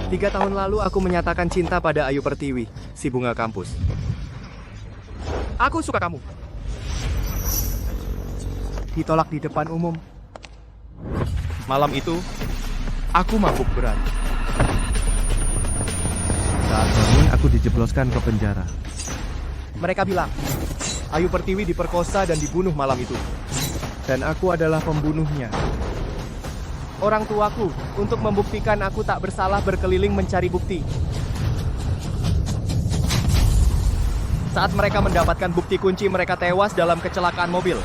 3 tahun lalu aku menyatakan cinta pada Ayu Pertiwi, si bunga kampus. Aku suka kamu. Ditolak di depan umum. Malam itu, aku mabuk berat. Saat bangun, aku dijebloskan ke penjara. Mereka bilang, Ayu Pertiwi diperkosa dan dibunuh malam itu. Dan aku adalah pembunuhnya. Orang tuaku, untuk membuktikan aku tak bersalah berkeliling mencari bukti. Saat mereka mendapatkan bukti kunci, mereka tewas dalam kecelakaan mobil.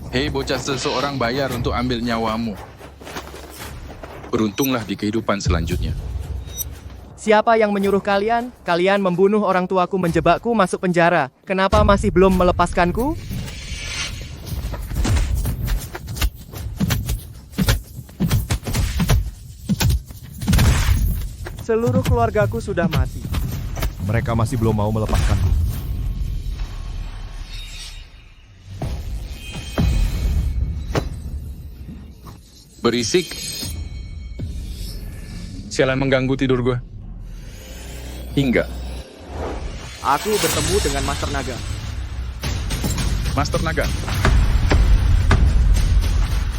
Hei bocah, seseorang bayar untuk ambil nyawamu. Beruntunglah di kehidupan selanjutnya. Siapa yang menyuruh kalian? Kalian membunuh orang tuaku, menjebakku masuk penjara. Kenapa masih belum melepaskanku? Seluruh keluargaku sudah mati. Mereka masih belum mau melepaskanku. Berisik. Sialan mengganggu tidur gue. Hingga Aku bertemu dengan Master Naga. Master Naga.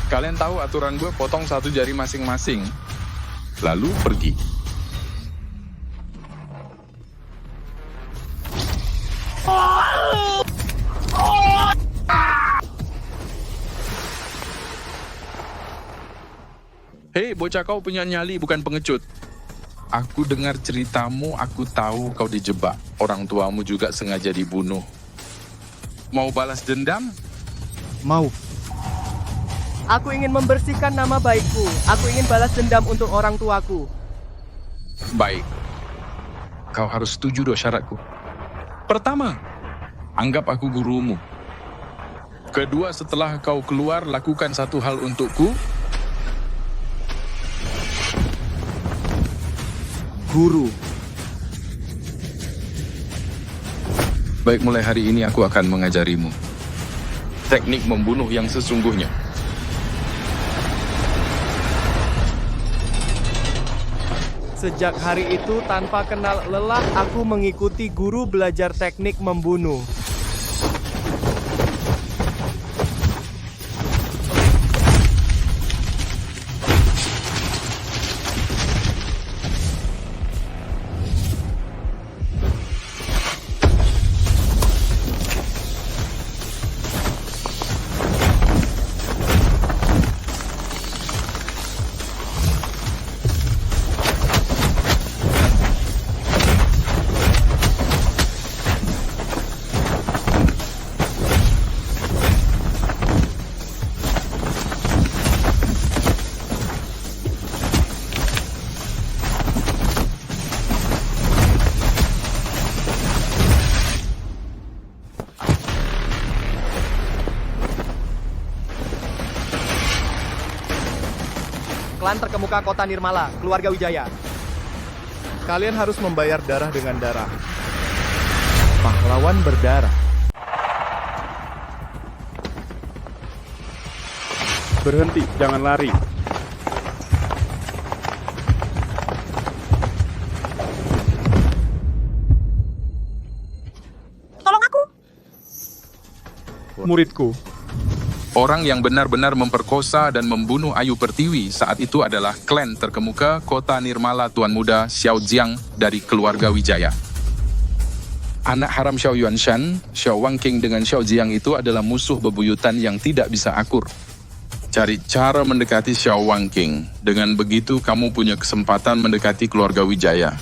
Kalian tahu aturan gue, potong 1 jari masing-masing. Lalu pergi. Hei bocah, kau punya nyali bukan pengecut. Aku dengar ceritamu, aku tahu kau dijebak. Orang tuamu juga sengaja dibunuh. Mau balas dendam? Mau. Aku ingin membersihkan nama baikku. Aku ingin balas dendam untuk orang tuaku. Baik. Kau harus setuju 2 syaratku. Pertama, anggap aku gurumu. Kedua, setelah kau keluar, lakukan 1 hal untukku. Guru. Baik, mulai hari ini aku akan mengajarimu teknik membunuh yang sesungguhnya. Sejak hari itu, tanpa kenal lelah, aku mengikuti guru belajar teknik membunuh. Klan terkemuka kota Nirmala, keluarga Wijaya. Kalian harus membayar darah dengan darah. Pahlawan berdarah. Berhenti, jangan lari. Tolong aku. Muridku. Orang yang benar-benar memperkosa dan membunuh Ayu Pertiwi saat itu adalah klan terkemuka kota Nirmala Tuan Muda Xiao Jiang dari keluarga Wijaya. Anak haram Xiao Yuanshan, Xiao Wangking dengan Xiao Jiang itu adalah musuh bebuyutan yang tidak bisa akur. Cari cara mendekati Xiao Wangking. Dengan begitu kamu punya kesempatan mendekati keluarga Wijaya.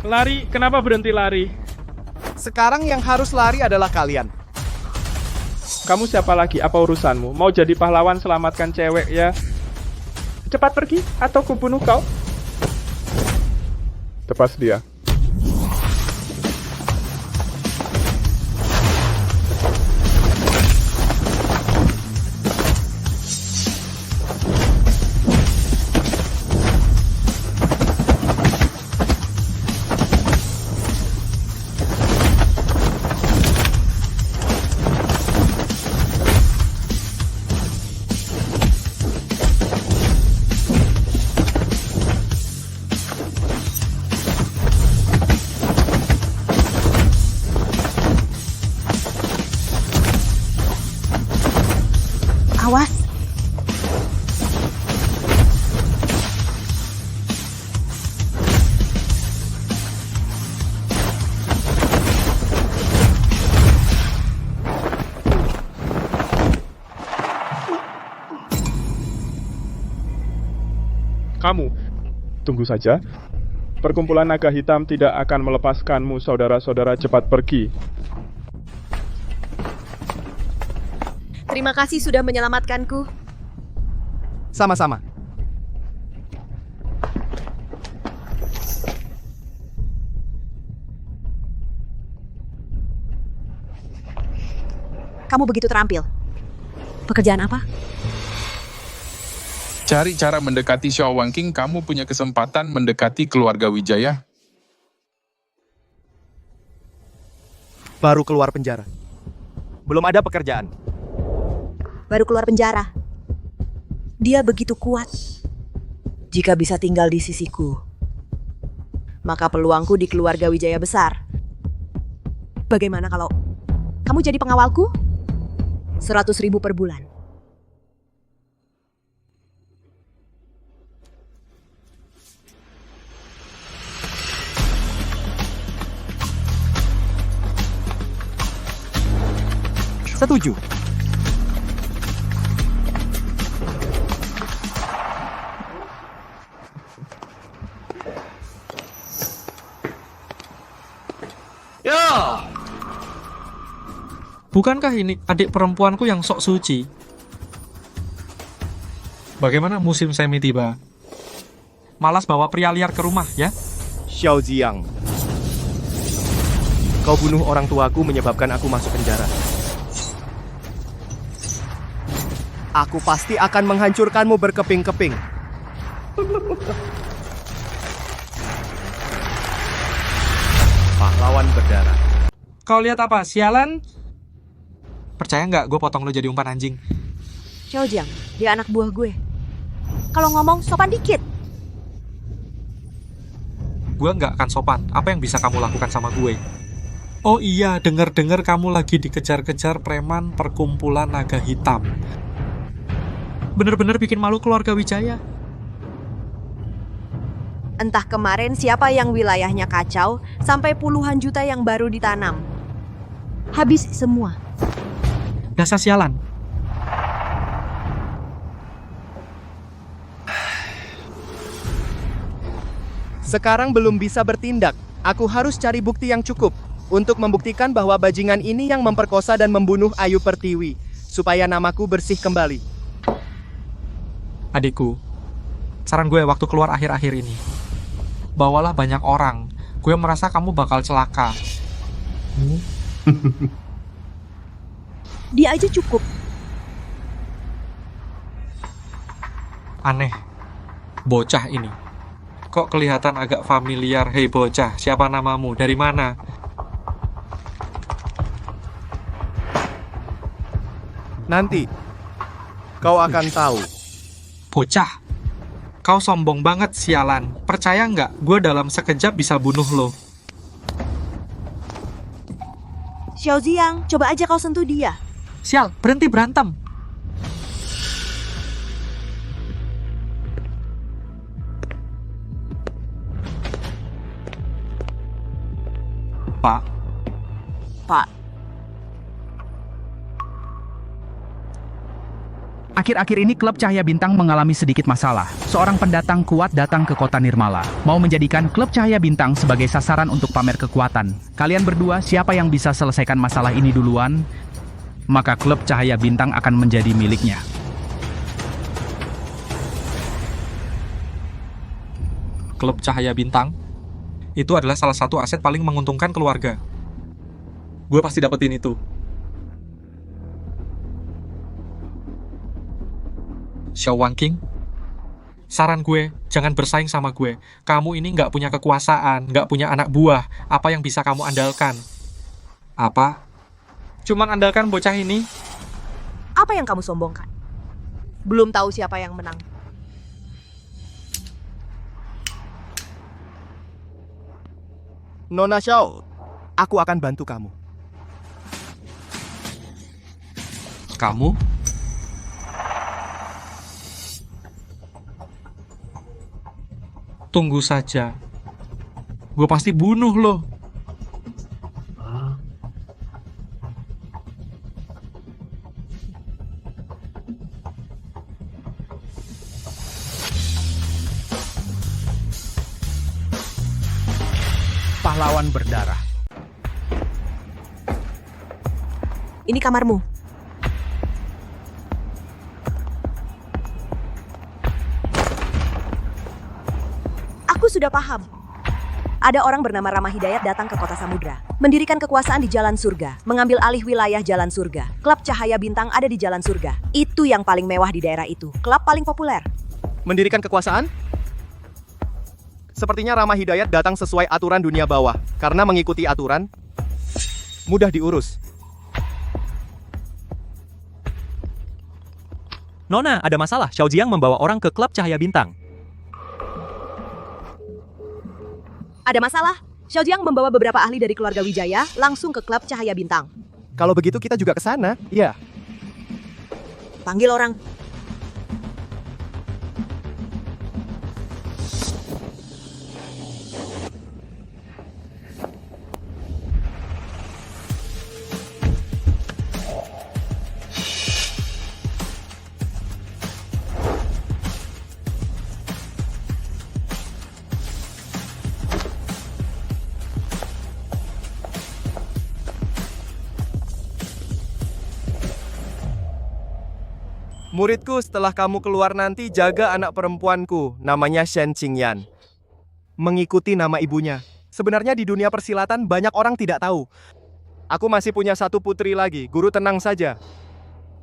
Lari, kenapa berhenti lari? Sekarang yang harus lari adalah kalian. Kamu siapa lagi? Apa urusanmu? Mau jadi pahlawan selamatkan cewek ya? Cepat pergi, atau kubunuh kau. Tepas dia. Kamu, tunggu saja. Perkumpulan naga hitam tidak akan melepaskanmu, saudara-saudara, cepat pergi. Terima kasih sudah menyelamatkanku. Sama-sama. Kamu begitu terampil. Pekerjaan apa? Cari cara mendekati Xiao Wangking, kamu punya kesempatan mendekati keluarga Wijaya. Baru keluar penjara. Belum ada pekerjaan. Baru keluar penjara. Dia begitu kuat. Jika bisa tinggal di sisiku, maka peluangku di keluarga Wijaya besar. Bagaimana kalau kamu jadi pengawalku? 100.000 per bulan. Setuju. Bukankah ini adik perempuanku yang sok suci? Bagaimana musim semi tiba? Malas bawa pria liar ke rumah, ya? Xiao Jiang. Kau bunuh orang tuaku menyebabkan aku masuk penjara. Aku pasti akan menghancurkanmu berkeping-keping. Pahlawan berdarah. Kau lihat apa, sialan? Percaya nggak gue potong lo jadi umpan anjing? Xiao Jiang, dia anak buah gue. Kalau ngomong sopan dikit. Gue nggak akan sopan. Apa yang bisa kamu lakukan sama gue? Oh iya, denger-dengar kamu lagi dikejar-kejar preman perkumpulan naga hitam. Bener-bener bikin malu keluarga Wijaya. Entah kemarin siapa yang wilayahnya kacau, sampai puluhan juta yang baru ditanam. Habis semua. Dasar sialan. Sekarang belum bisa bertindak. Aku harus cari bukti yang cukup untuk membuktikan bahwa bajingan ini yang memperkosa dan membunuh Ayu Pertiwi, supaya namaku bersih kembali. Adikku, saran gue waktu keluar akhir-akhir ini, bawalah banyak orang. Gue merasa kamu bakal celaka. Dia aja cukup. Aneh, bocah ini. Kok kelihatan agak familiar? Hei bocah, siapa namamu? Dari mana? Nanti, kau akan tahu. Bocah, kau sombong banget sialan. Percaya nggak, gue dalam sekejap bisa bunuh lo. Xiao Jiang, coba aja kau sentuh dia. Sial, berhenti berantem. Pak, Pak, Akhir-akhir ini klub Cahaya Bintang mengalami sedikit masalah. Seorang pendatang kuat datang ke kota Nirmala, mau menjadikan klub Cahaya Bintang sebagai sasaran untuk pamer kekuatan. Kalian berdua siapa yang bisa selesaikan masalah ini duluan, maka klub Cahaya Bintang akan menjadi miliknya. klub Cahaya Bintang itu adalah salah satu aset paling menguntungkan keluarga. Gue pasti dapetin itu. Xiao Wangking, saran gue, jangan bersaing sama gue. Kamu ini nggak punya kekuasaan, nggak punya anak buah. Apa yang bisa kamu andalkan? Apa? Cuman andalkan bocah ini? apa yang kamu sombongkan? Belum tahu siapa yang menang. Nona Xiao, aku akan bantu kamu. Kamu? Tunggu saja. Gue pasti bunuh lo. pahlawan berdarah. Ini kamarmu. Aku sudah paham. Ada orang bernama Rama Hidayat datang ke kota Samudra, mendirikan kekuasaan di Jalan Surga, mengambil alih wilayah Jalan Surga. Klub Cahaya Bintang ada di Jalan Surga. Itu yang paling mewah di daerah itu. Klub paling populer. Mendirikan kekuasaan? Sepertinya Rama Hidayat datang sesuai aturan dunia bawah. Karena mengikuti aturan, mudah diurus. Nona, ada masalah. Xiao Jiang membawa orang ke klub Cahaya Bintang. Ada masalah? Xiao Jiang membawa beberapa ahli dari keluarga Wijaya langsung ke klub Cahaya Bintang. Kalau begitu kita juga ke sana. Iya. Panggil orang. Muridku, setelah kamu keluar nanti jaga anak perempuanku, namanya Shen Qingyan. Mengikuti nama ibunya. Sebenarnya di dunia persilatan banyak orang tidak tahu. Aku masih punya satu putri lagi, guru tenang saja.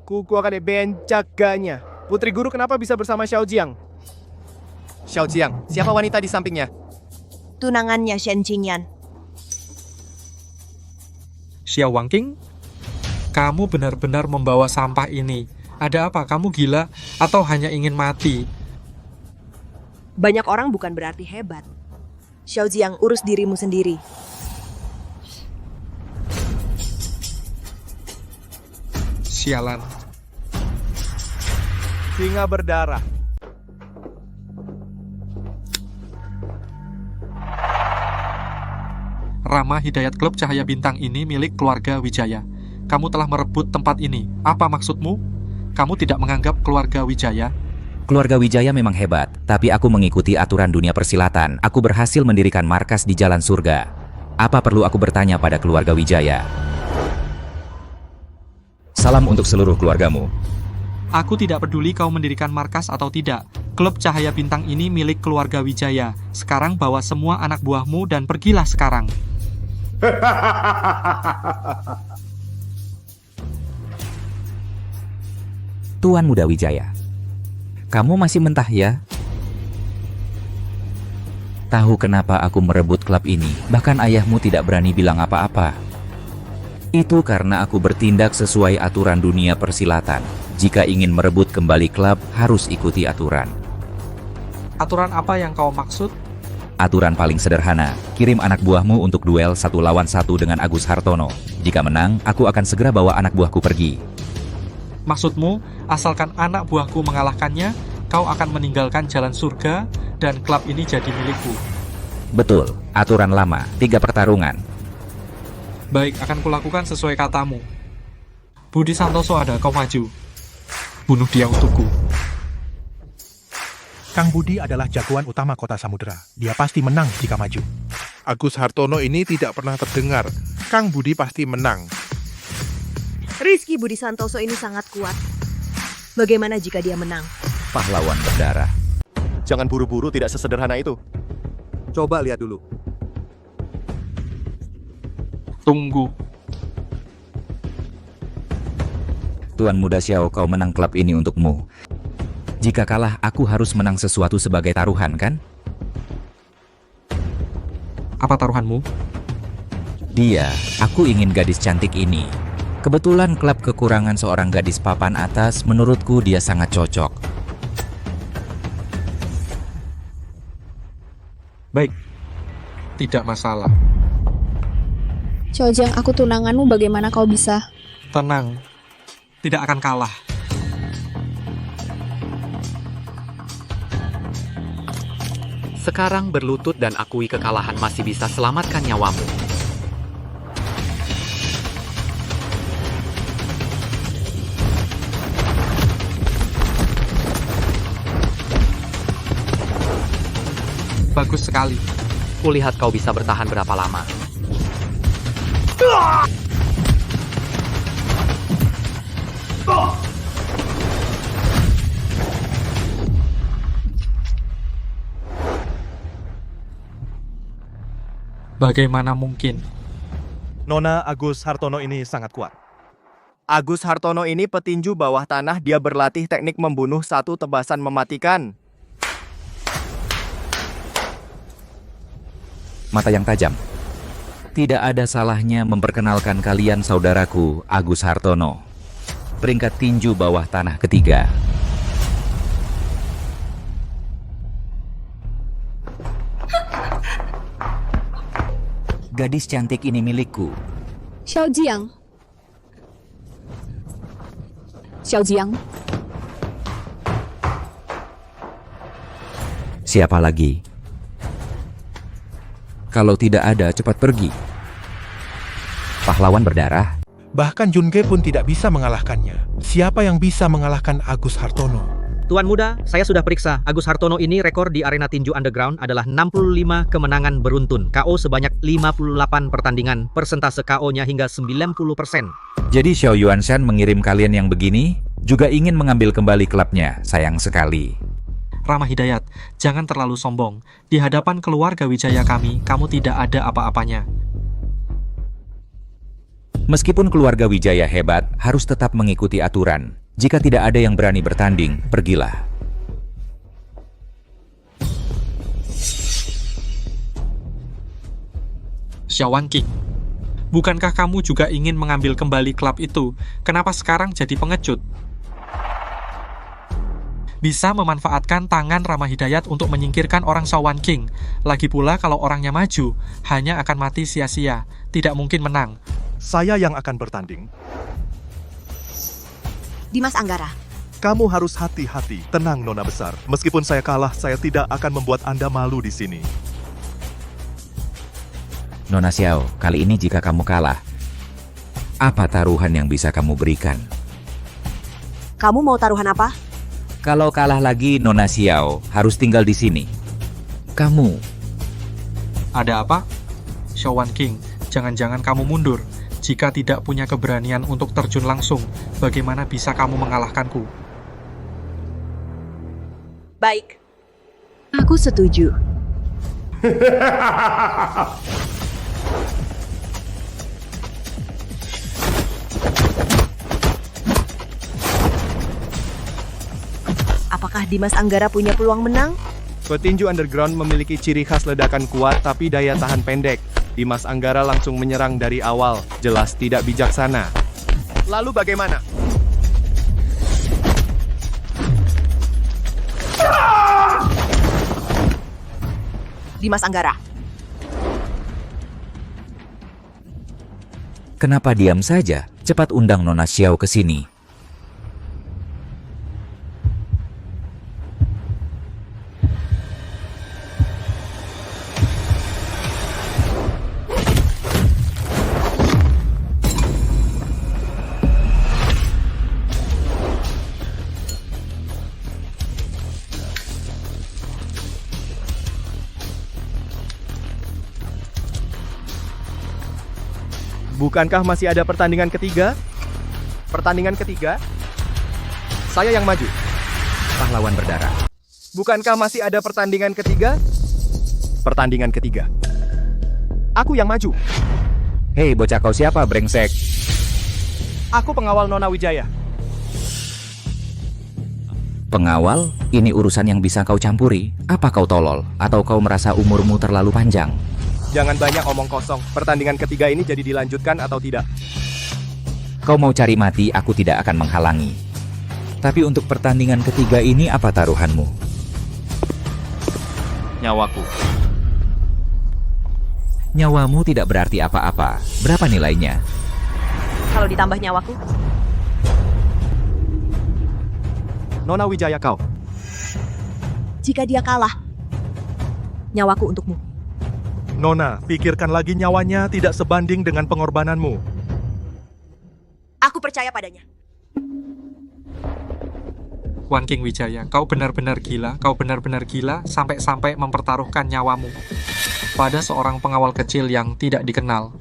Kuku akan jaganya. Putri guru kenapa bisa bersama Xiao Jiang? Xiao Jiang, siapa wanita di sampingnya? Tunangannya Shen Qingyan. Xiao Wangking, kamu benar-benar membawa sampah ini. Ada apa? Kamu gila atau hanya ingin mati? Banyak orang bukan berarti hebat. Xiao Jiang, urus dirimu sendiri. Sialan. Singa berdarah. Rama Hidayat Klub Cahaya Bintang ini milik keluarga Wijaya. Kamu telah merebut tempat ini. Apa maksudmu? Kamu tidak menganggap keluarga Wijaya? Keluarga Wijaya memang hebat, tapi aku mengikuti aturan dunia persilatan. Aku berhasil mendirikan markas di Jalan Surga. Apa perlu aku bertanya pada keluarga Wijaya? Salam untuk seluruh keluargamu. Aku tidak peduli kau mendirikan markas atau tidak. Klub Cahaya Bintang ini milik keluarga Wijaya. Sekarang bawa semua anak buahmu dan pergilah sekarang. Tuan Muda Wijaya, kamu masih mentah ya? Tahu kenapa aku merebut klub ini, bahkan ayahmu tidak berani bilang apa-apa. Itu karena aku bertindak sesuai aturan dunia persilatan. Jika ingin merebut kembali klub, harus ikuti aturan. Aturan apa yang kau maksud? Aturan paling sederhana, kirim anak buahmu untuk duel 1 lawan 1 dengan Agus Hartono. Jika menang, aku akan segera bawa anak buahku pergi. Maksudmu, asalkan anak buahku mengalahkannya, kau akan meninggalkan Jalan Surga dan klub ini jadi milikku. Betul, aturan lama, 3 pertarungan. Baik, akan kulakukan sesuai katamu. Budi Santoso ada, kau maju. Bunuh dia untukku. Kang Budi adalah jagoan utama kota Samudra. Dia pasti menang jika maju. Agus Hartono ini tidak pernah terdengar. Kang Budi pasti menang. Rizky Budi Santoso ini sangat kuat. Bagaimana jika dia menang? Pahlawan berdarah. Jangan buru-buru, tidak sesederhana itu. Coba lihat dulu. Tunggu. Tuan Muda Xiao, kau menang klub ini untukmu. Jika kalah, aku harus menang sesuatu sebagai taruhan, kan? Apa taruhanmu? Dia, aku ingin gadis cantik ini. Kebetulan klub kekurangan seorang gadis papan atas, menurutku dia sangat cocok. Baik, tidak masalah. Xiao Jiang, aku tunanganmu, bagaimana kau bisa? Tenang, tidak akan kalah. Sekarang berlutut dan akui kekalahan masih bisa selamatkan nyawamu. Bagus sekali. Kulihat kau bisa bertahan berapa lama. Bagaimana mungkin? Nona Agus Hartono ini sangat kuat. Agus Hartono ini petinju bawah tanah, dia berlatih teknik membunuh satu tebasan mematikan. Mata yang tajam. Tidak ada salahnya memperkenalkan kalian saudaraku Agus Hartono. Peringkat tinju bawah tanah ketiga. Gadis cantik ini milikku. Xiao Jiang. Xiao Jiang. Siapa lagi? Kalau tidak ada, cepat pergi. Pahlawan berdarah. Bahkan Junke pun tidak bisa mengalahkannya. Siapa yang bisa mengalahkan Agus Hartono? Tuan muda, saya sudah periksa. Agus Hartono ini rekor di arena tinju underground adalah 65 kemenangan beruntun. KO sebanyak 58 pertandingan. Persentase KO-nya hingga 90%. Jadi Xiao Yuanshan mengirim kalian yang begini, juga ingin mengambil kembali klubnya. Sayang sekali. Rama Hidayat, jangan terlalu sombong. Di hadapan keluarga Wijaya kami, kamu tidak ada apa-apanya. Meskipun keluarga Wijaya hebat, harus tetap mengikuti aturan. Jika tidak ada yang berani bertanding, pergilah. Xiao Wanqing, bukankah kamu juga ingin mengambil kembali klub itu? Kenapa sekarang jadi pengecut? Bisa memanfaatkan tangan Rama Hidayat untuk menyingkirkan orang Xiao Wanqing. Lagi pula kalau orangnya maju, hanya akan mati sia-sia. Tidak mungkin menang. Saya yang akan bertanding. Dimas Anggara. Kamu harus hati-hati. Tenang, Nona Besar. Meskipun saya kalah, saya tidak akan membuat Anda malu di sini. Nona Xiao, kali ini jika kamu kalah, apa taruhan yang bisa kamu berikan? Kamu mau taruhan apa? Kalau kalah lagi, Nona Xiao harus tinggal di sini. Kamu. Ada apa? Xiao Wanqing, jangan-jangan kamu mundur. Jika tidak punya keberanian untuk terjun langsung, bagaimana bisa kamu mengalahkanku? Baik. Aku setuju. Apakah Dimas Anggara punya peluang menang? Petinju underground memiliki ciri khas ledakan kuat tapi daya tahan pendek. Dimas Anggara langsung menyerang dari awal, jelas tidak bijaksana. Lalu bagaimana? Dimas Anggara. Kenapa diam saja? Cepat undang Nona Xiao ke sini. Bukankah masih ada pertandingan ketiga? Pertandingan ketiga? Saya yang maju. Pahlawan berdarah. Bukankah masih ada pertandingan ketiga? Pertandingan ketiga. Aku yang maju. Hei, bocah kau siapa, brengsek? Aku pengawal Nona Wijaya. Pengawal? Ini urusan yang bisa kau campuri. Apa kau tolol? Atau kau merasa umurmu terlalu panjang? Jangan banyak omong kosong. Pertandingan ketiga ini jadi dilanjutkan atau tidak? Kau mau cari mati, aku tidak akan menghalangi. Tapi untuk pertandingan ketiga ini apa taruhanmu? Nyawaku. Nyawamu tidak berarti apa-apa. Berapa nilainya? Kalau ditambah nyawaku? Nona Wijaya kau. Jika dia kalah, nyawaku untukmu. Nona, pikirkan lagi, nyawanya tidak sebanding dengan pengorbananmu. Aku percaya padanya. Wan King Wijaya, kau benar-benar gila, sampai-sampai mempertaruhkan nyawamu pada seorang pengawal kecil yang tidak dikenal.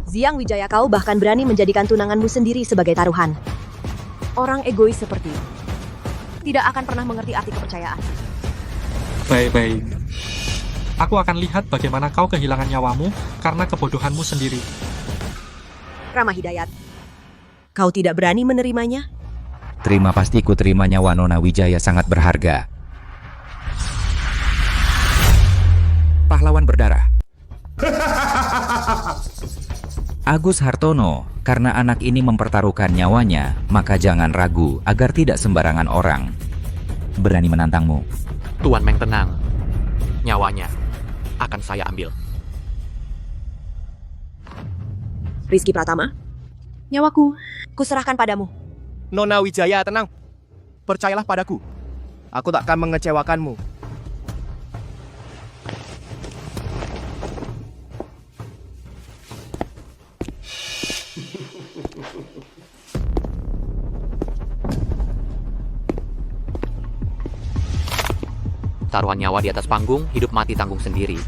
Xiang Wijaya, kau bahkan berani menjadikan tunanganmu sendiri sebagai taruhan. Orang egois seperti tidak akan pernah mengerti arti kepercayaan. Baik-baik. Aku akan lihat bagaimana kau kehilangan nyawamu karena kebodohanmu sendiri. Rama Hidayat, kau tidak berani menerimanya? Terima, pasti ku terima. Nyawa Nona Wijaya sangat berharga. Pahlawan berdarah. Agus Hartono, karena anak ini mempertaruhkan nyawanya, maka jangan ragu agar tidak sembarangan orang berani menantangmu. Tuan Meng tenang. Nyawanya akan saya ambil. Rizky Pratama, nyawaku, kuserahkan padamu. Nona Wijaya, tenang. Percayalah padaku. Aku tak akan mengecewakanmu. Taruhan nyawa di atas panggung, hidup mati tanggung sendiri.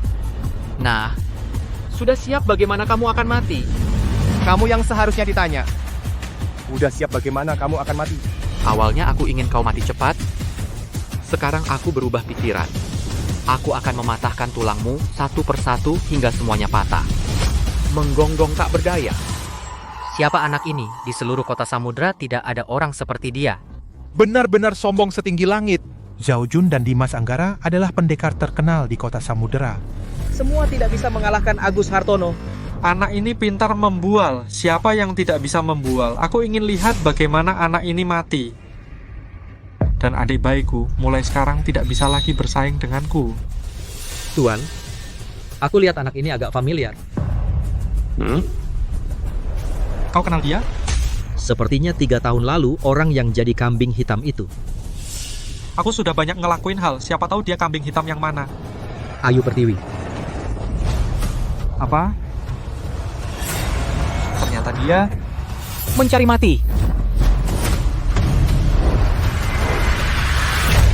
Nah, sudah siap bagaimana kamu akan mati? Kamu yang seharusnya ditanya. Udah siap bagaimana kamu akan mati? Awalnya aku ingin kau mati cepat. Sekarang aku berubah pikiran. Aku akan mematahkan tulangmu satu persatu hingga semuanya patah. Menggonggong tak berdaya. Siapa anak ini? Di seluruh kota Samudra tidak ada orang seperti dia. Benar-benar sombong setinggi langit. Zhao Jun dan Dimas Anggara adalah pendekar terkenal di kota Samudera. Semua tidak bisa mengalahkan Agus Hartono. Anak ini pintar membual. Siapa yang tidak bisa membual? Aku ingin lihat bagaimana anak ini mati. Dan adik bayiku mulai sekarang tidak bisa lagi bersaing denganku. Tuan, aku lihat anak ini agak familiar. Kau kenal dia? Sepertinya 3 tahun lalu orang yang jadi kambing hitam itu. Aku sudah banyak ngelakuin hal, siapa tahu dia kambing hitam yang mana. Ayu Pertiwi. Apa? Ternyata dia mencari mati.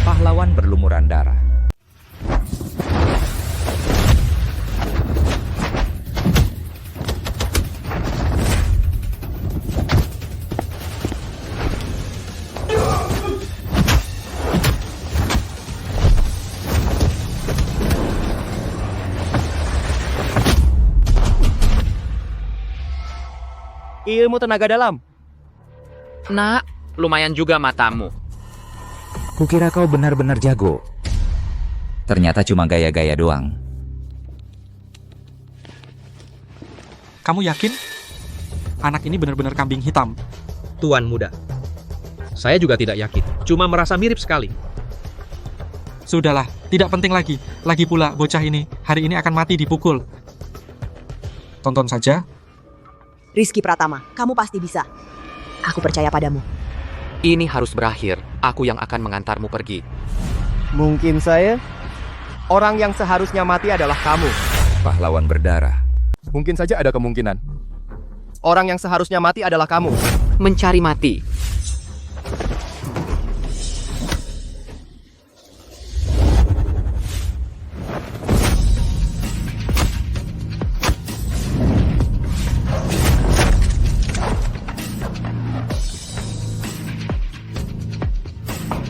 Pahlawan berlumuran darah. Ilmu tenaga dalam. Nak, lumayan juga matamu. Kukira kau benar-benar jago. Ternyata cuma gaya-gaya doang. Kamu yakin? Anak ini benar-benar kambing hitam. Tuan muda. Saya juga tidak yakin. Cuma merasa mirip sekali. Sudahlah, tidak penting lagi. Lagi pula bocah ini hari ini akan mati dipukul. Tonton saja. Rizky Pratama, kamu pasti bisa. Aku percaya padamu. Ini harus berakhir. Aku yang akan mengantarmu pergi. Mungkin saya. Orang yang seharusnya mati adalah kamu. Pahlawan berdarah. Mungkin saja ada kemungkinan. Orang yang seharusnya mati adalah kamu. Mencari mati.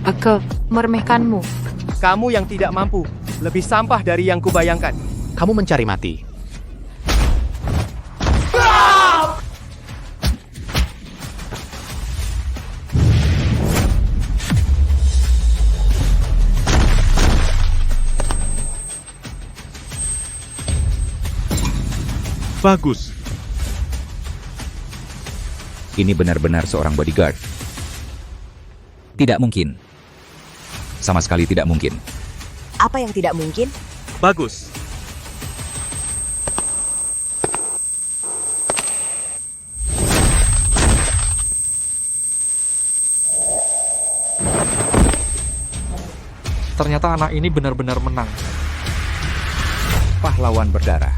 Aku meremehkanmu. Kamu yang tidak mampu. Lebih sampah dari yang kubayangkan. Kamu mencari mati. Bagus. Ini benar-benar seorang bodyguard. Tidak mungkin. Sama sekali tidak mungkin. Apa yang tidak mungkin? Bagus. Ternyata anak ini benar-benar menang. Pahlawan berdarah.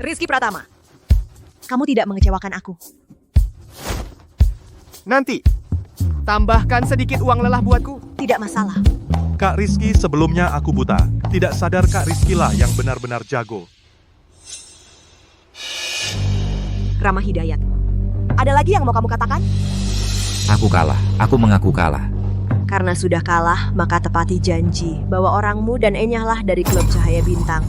Rizky Pratama, kamu tidak mengecewakan aku. Nanti, tambahkan sedikit uang lelah buatku. Tidak masalah. Kak Rizky, sebelumnya aku buta. Tidak sadar Kak Rizky lah yang benar-benar jago. Rama Hidayat. Ada lagi yang mau kamu katakan? Aku kalah. Aku mengaku kalah. Karena sudah kalah, maka tepati janji bahwa orangmu dan enyahlah dari klub Cahaya Bintang.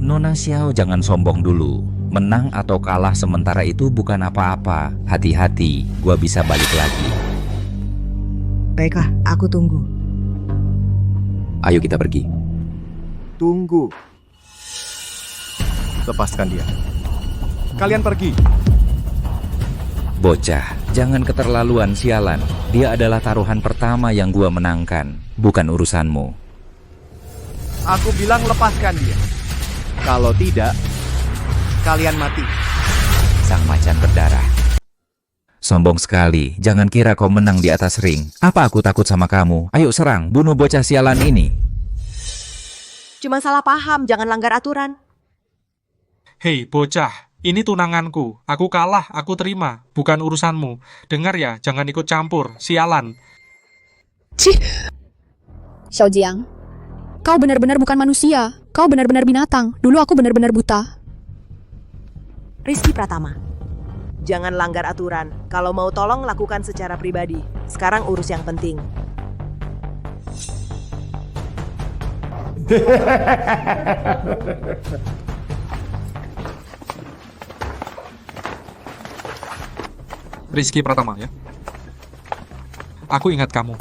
Nona Xiao, jangan sombong dulu. Menang atau kalah sementara itu bukan apa-apa. Hati-hati, gua bisa balik lagi. Baiklah, aku tunggu. Ayo kita pergi. Tunggu. Lepaskan dia. Kalian pergi. Bocah, jangan keterlaluan, sialan. Dia adalah taruhan pertama yang gua menangkan, bukan urusanmu. Aku bilang lepaskan dia. Kalau tidak, kalian mati. Sang macan berdarah. Sombong sekali, jangan kira kau menang di atas ring. Apa aku takut sama kamu? Ayo serang, bunuh bocah sialan ini. Cuma salah paham, jangan langgar aturan. Hei, bocah. Ini tunanganku. Aku kalah, aku terima. Bukan urusanmu. Dengar ya, jangan ikut campur. Sialan. Cih. Xiao Jiang, kau benar-benar bukan manusia. Kau benar-benar binatang. Dulu aku benar-benar buta. Rizky Pratama. Jangan langgar aturan. Kalau mau tolong, lakukan secara pribadi. Sekarang urus yang penting. Rizky Pratama ya. Aku ingat kamu.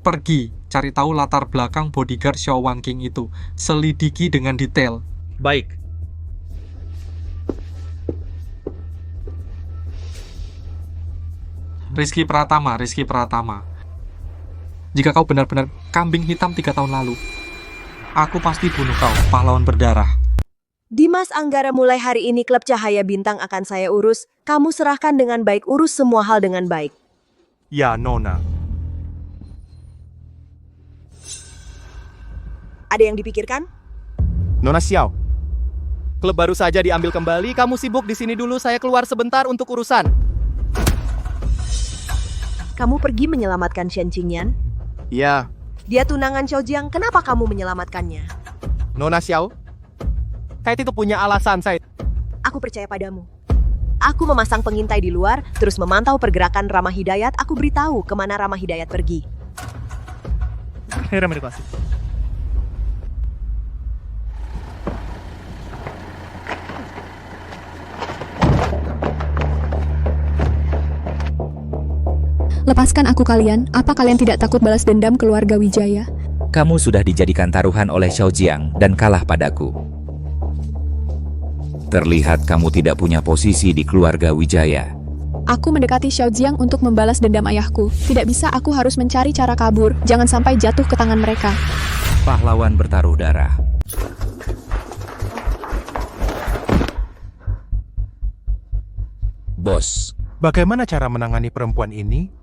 Pergi, cari tahu latar belakang bodyguard Xiao Wangking itu. Selidiki dengan detail. Baik. Rizky Pratama. Jika kau benar-benar kambing hitam 3 tahun lalu, aku pasti bunuh kau, pahlawan berdarah. Dimas Anggara, mulai hari ini klub Cahaya Bintang akan saya urus. Kamu serahkan dengan baik, urus semua hal dengan baik. Ya, Nona. Ada yang dipikirkan? Nona Xiao. Klub baru saja diambil kembali, kamu sibuk di sini dulu, saya keluar sebentar untuk urusan. Kamu pergi menyelamatkan Shen Qingyan? Ya. Dia tunangan Xiao Jiang, kenapa kamu menyelamatkannya? Nona Xiao, Kait itu punya alasan, saya. Aku percaya padamu. Aku memasang pengintai di luar, terus memantau pergerakan Rama Hidayat. Aku beritahu kemana Rama Hidayat pergi. Terima kasih. Lepaskan aku kalian. Apa kalian tidak takut balas dendam keluarga Wijaya? Kamu sudah dijadikan taruhan oleh Xiao Jiang dan kalah padaku. Terlihat kamu tidak punya posisi di keluarga Wijaya. Aku mendekati Xiao Jiang untuk membalas dendam ayahku. Tidak bisa, aku harus mencari cara kabur. Jangan sampai jatuh ke tangan mereka. Pahlawan bertaruh darah. Bos, Bagaimana cara menangani perempuan ini?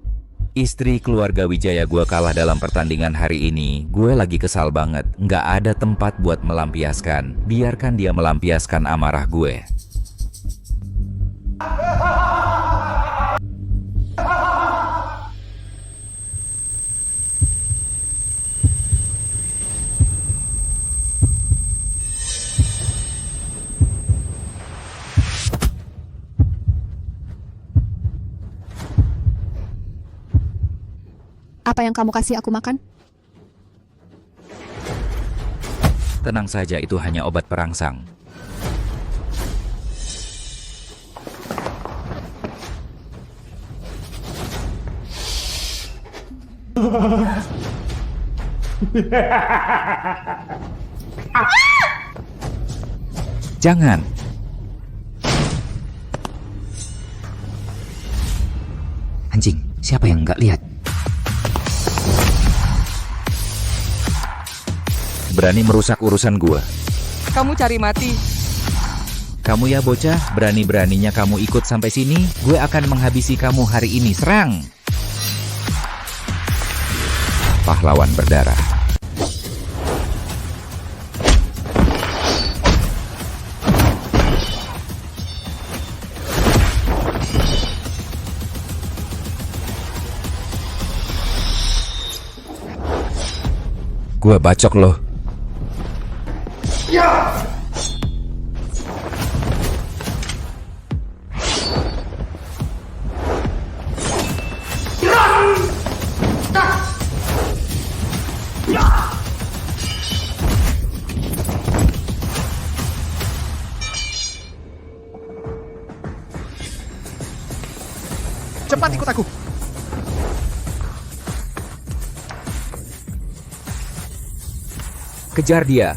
istri keluarga Wijaya gue kalah dalam pertandingan hari ini. Gue lagi kesal banget. Nggak ada tempat buat melampiaskan. Biarkan dia melampiaskan amarah gue. Apa yang kamu kasih aku makan? Tenang saja, itu hanya obat perangsang. Jangan. Anjing, siapa yang nggak lihat? berani merusak urusan gua. Kamu cari mati. Kamu ya bocah, berani-beraninya kamu ikut sampai sini, gue akan menghabisi kamu hari ini. Serang! Pahlawan berdarah. Gue bacok loh. Cepat ikut aku. Kejar dia.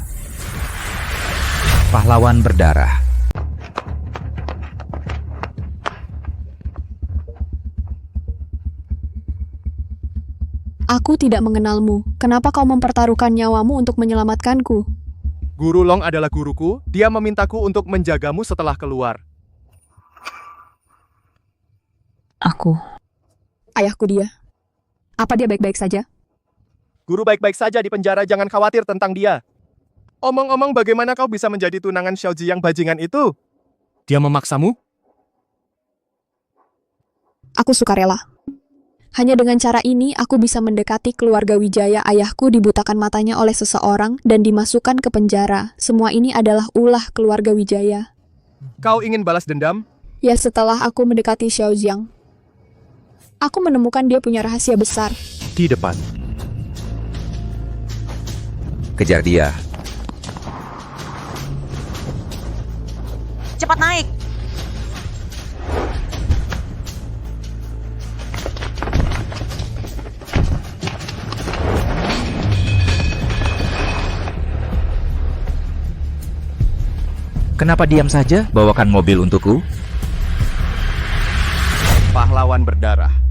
Pahlawan berdarah. Aku tidak mengenalmu. Kenapa kau mempertaruhkan nyawamu untuk menyelamatkanku? Guru Long adalah guruku. Dia memintaku untuk menjagamu setelah keluar. Aku. Ayahku dia. Apa dia baik-baik saja? Guru baik-baik saja di penjara, jangan khawatir tentang dia. Omong-omong, bagaimana kau bisa menjadi tunangan Xiaoji yang bajingan itu? Dia memaksamu? Aku sukarela. Hanya dengan cara ini, aku bisa mendekati keluarga Wijaya. Ayahku dibutakan matanya oleh seseorang dan dimasukkan ke penjara. Semua ini adalah ulah keluarga Wijaya. Kau ingin balas dendam? Ya, setelah aku mendekati Xiao Jiang, aku menemukan dia punya rahasia besar. Di depan. Kejar dia. Cepat naik. Kenapa diam saja? Bawakan mobil untukku. Pahlawan berdarah.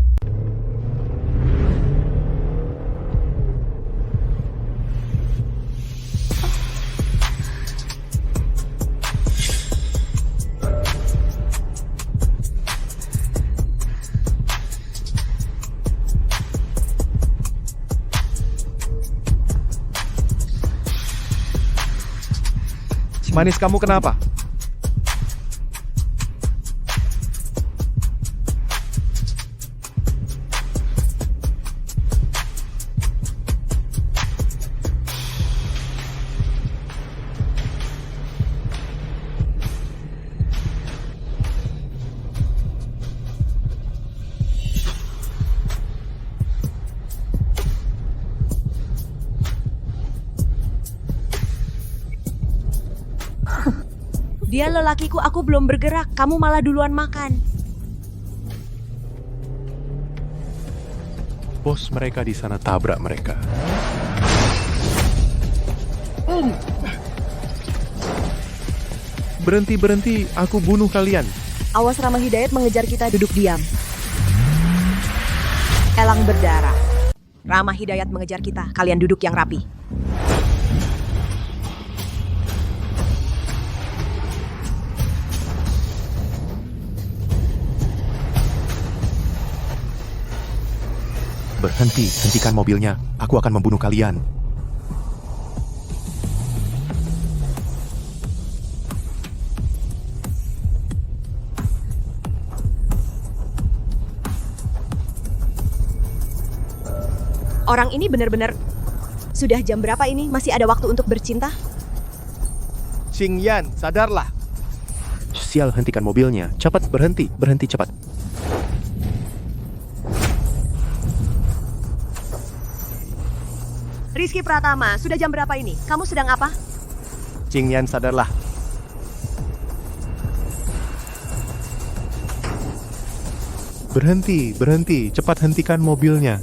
Manis, kamu kenapa? Dia lelakiku, aku belum bergerak. Kamu malah duluan makan. Bos mereka di sana tabrak mereka. Berhenti, aku bunuh kalian. Awas, Rama Hidayat mengejar kita, duduk diam. Elang berdarah. Rama Hidayat mengejar kita, kalian duduk yang rapi. Berhenti, hentikan mobilnya. Aku akan membunuh kalian. Orang ini benar-benar... Sudah jam berapa ini? Masih ada waktu untuk bercinta? Xingyan, sadarlah. Sial, hentikan mobilnya. Cepat, berhenti cepat. Rizky Pratama, sudah jam berapa ini? Kamu sedang apa? Xingyan, sadarlah. Berhenti, cepat hentikan mobilnya.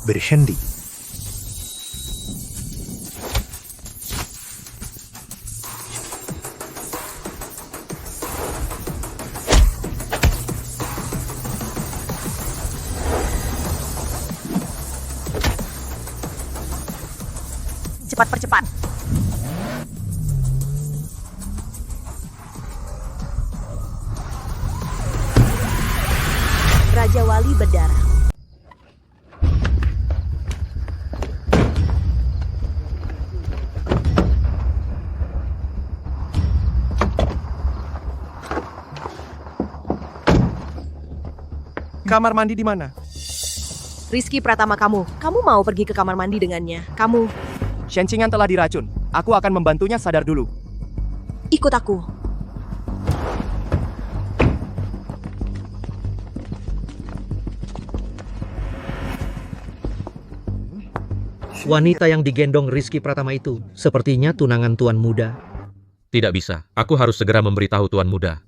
Berhenti. percepat. Raja Wali berdarah. Kamar mandi di mana? Rizky Pratama kamu mau pergi ke kamar mandi dengannya. Kamu, Shencingan telah diracun. Aku akan membantunya sadar dulu. ikut aku. Wanita yang digendong Rizky Pratama itu sepertinya tunangan Tuan Muda. Tidak bisa, aku harus segera memberitahu Tuan Muda.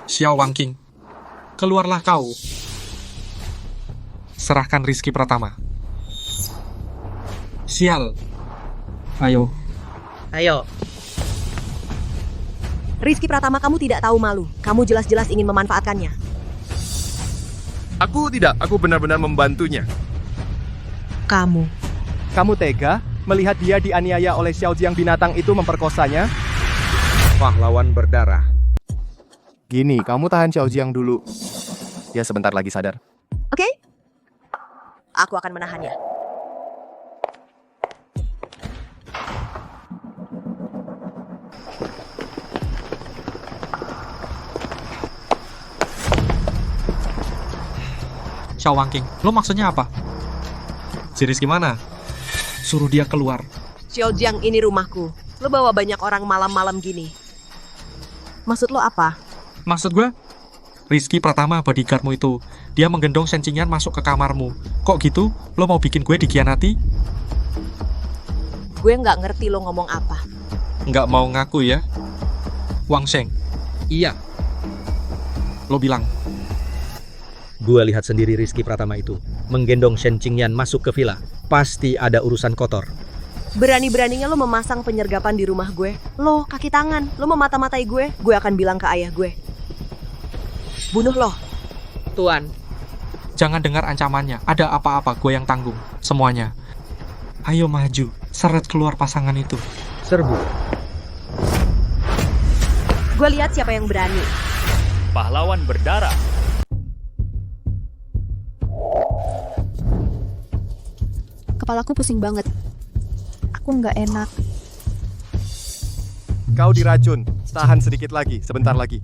Xiao Wangking, keluarlah kau. Serahkan Rizky Pratama. Sial. Ayo. Rizky Pratama, kamu tidak tahu malu. Kamu jelas-jelas ingin memanfaatkannya. Aku tidak, aku benar-benar membantunya. Kamu tega melihat dia dianiaya oleh Xiao Jiang binatang itu memperkosanya? Pahlawan berdarah. Gini, kamu tahan Xiao Jiang dulu. Dia sebentar lagi sadar. Oke? Aku akan menahannya. Xiao Wangking, lo maksudnya apa? Si Rizky mana? Suruh dia keluar. Xiao Jiang, ini rumahku. Lo bawa banyak orang malam-malam gini. Maksud lo apa? Maksud gue, Rizky Pratama bodyguardmu itu, dia menggendong Shencingan masuk ke kamarmu. Kok gitu? Lo mau bikin gue dikhianati? Gue nggak ngerti lo ngomong apa. Nggak mau ngaku ya? Wang Sheng, Iya, lo bilang. gua lihat sendiri Rizky Pratama itu menggendong Shen Qingyan masuk ke villa. Pasti ada urusan kotor. Berani-beraninya lo memasang penyergapan di rumah gue. Lo kaki tangan, lo memata-matai gue. Gue akan bilang ke ayah gue. Bunuh lo. Tuan, Jangan dengar ancamannya. Ada apa-apa, gue yang tanggung. Semuanya. Ayo maju. Seret keluar pasangan itu. serbu. Gue lihat siapa yang berani. Pahlawan berdarah. Kepalaku pusing banget. Aku nggak enak. Kau diracun. Tahan sedikit lagi, sebentar lagi.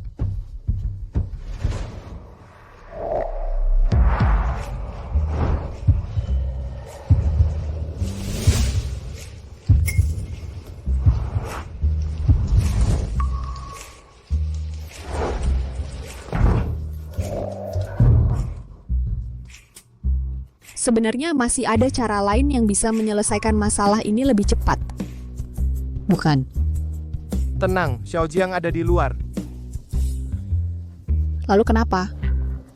Sebenarnya masih ada cara lain yang bisa menyelesaikan masalah ini lebih cepat. Bukan. Tenang, Xiao Jiang ada di luar. Lalu kenapa?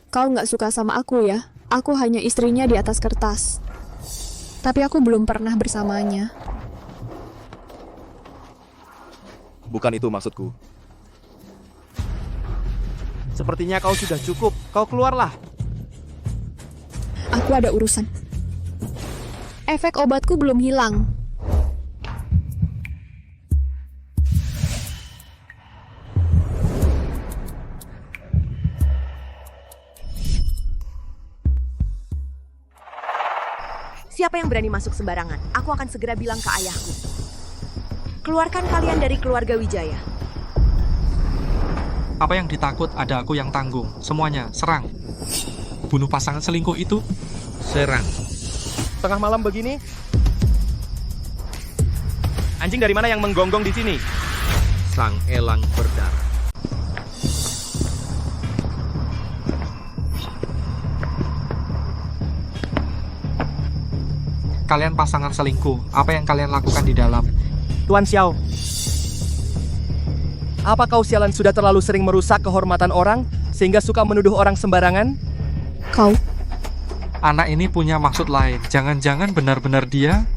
Kau nggak suka sama aku ya? Aku hanya istrinya di atas kertas. Tapi aku belum pernah bersamanya. Bukan itu maksudku. Sepertinya kau sudah cukup. Kau keluarlah. Aku ada urusan. Efek obatku belum hilang. Siapa yang berani masuk sembarangan? Aku akan segera bilang ke ayahku. Keluarkan kalian dari keluarga Wijaya. Apa yang ditakut ada aku yang tanggung. Semuanya, serang. Bunuh pasangan selingkuh itu. Serang. Tengah malam begini. Anjing dari mana yang menggonggong di sini? Sang elang berdarah. Kalian pasangan selingkuh. Apa yang kalian lakukan di dalam? Tuan Xiao. Apa kau sialan sudah terlalu sering merusak kehormatan orang, sehingga suka menuduh orang sembarangan? Kau, Anak ini punya maksud lain. Jangan-jangan benar-benar dia...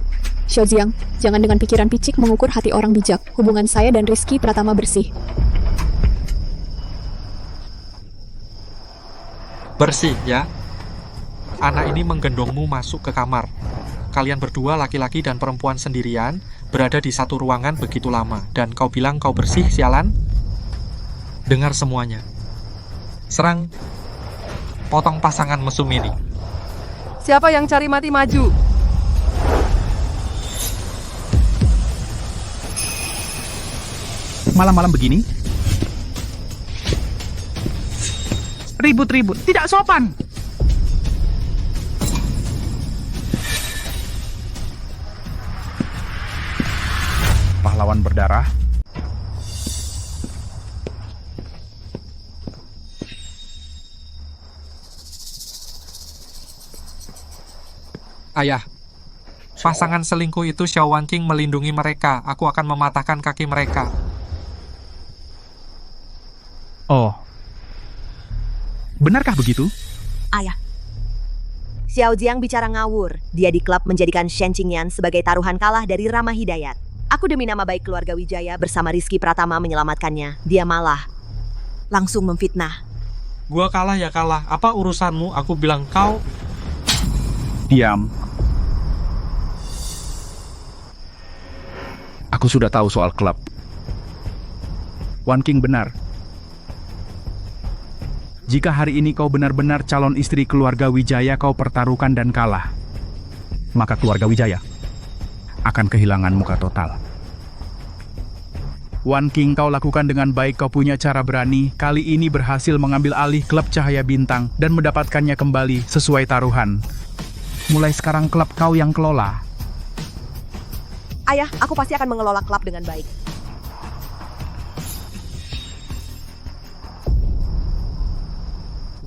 Xiaojiang, jangan dengan pikiran picik mengukur hati orang bijak. Hubungan saya dan Rizky Pratama bersih. Bersih, ya? Anak ini menggendongmu masuk ke kamar. Kalian berdua, laki-laki dan perempuan sendirian, berada di satu ruangan begitu lama. Dan kau bilang kau bersih, sialan? Dengar semuanya. Serang. Potong pasangan mesum ini. Siapa yang cari mati maju? Malam-malam begini? Ribut-ribut, tidak sopan. Pahlawan berdarah. Ayah, pasangan selingkuh itu Xiao Wanqing melindungi mereka. Aku akan mematahkan kaki mereka. Oh. Benarkah begitu? Ayah. Xiaojiang bicara ngawur. Dia di klub menjadikan Shen Qingyan sebagai taruhan kalah dari Rama Hidayat. Aku demi nama baik keluarga Wijaya bersama Rizky Pratama menyelamatkannya. Dia malah langsung memfitnah. Gua kalah ya kalah. Apa urusanmu? Aku bilang kau... Diam. Aku sudah tahu soal klub. Wanqing benar. Jika hari ini kau benar-benar calon istri keluarga Wijaya kau pertaruhkan dan kalah, maka keluarga Wijaya akan kehilangan muka total. Wanqing, kau lakukan dengan baik, kau punya cara berani. Kali ini berhasil mengambil alih klub Cahaya Bintang dan mendapatkannya kembali sesuai taruhan. Mulai sekarang klub kau yang kelola. Ayah, aku pasti akan mengelola klub dengan baik.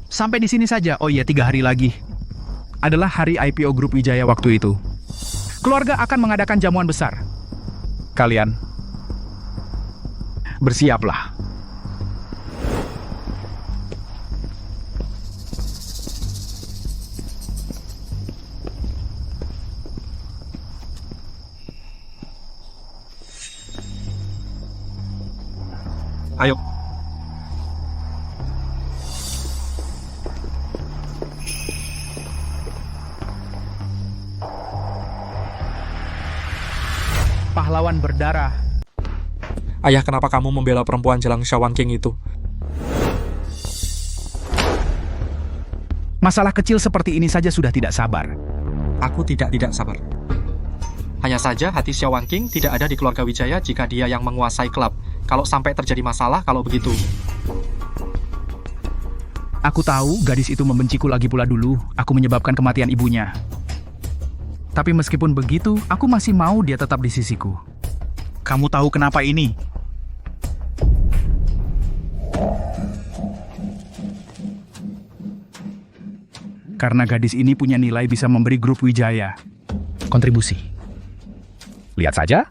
Sampai di sini saja. Oh iya, 3 hari lagi adalah hari IPO Grup Wijaya waktu itu. Keluarga akan mengadakan jamuan besar. Kalian bersiaplah. Ayo. Pahlawan berdarah. Ayah, kenapa kamu membela perempuan jelang Xiao Wanqing itu? Masalah kecil seperti ini saja sudah tidak sabar. Aku tidak sabar. Hanya saja hati Xiao Wanqing tidak ada di keluarga Wijaya jika dia yang menguasai klub. Kalau sampai terjadi masalah kalau begitu. Aku tahu gadis itu membenciku lagi pula dulu. Aku menyebabkan kematian ibunya. Tapi meskipun begitu, aku masih mau dia tetap di sisiku. Kamu tahu kenapa ini? Karena gadis ini punya nilai bisa memberi grup Wijaya kontribusi. Lihat saja.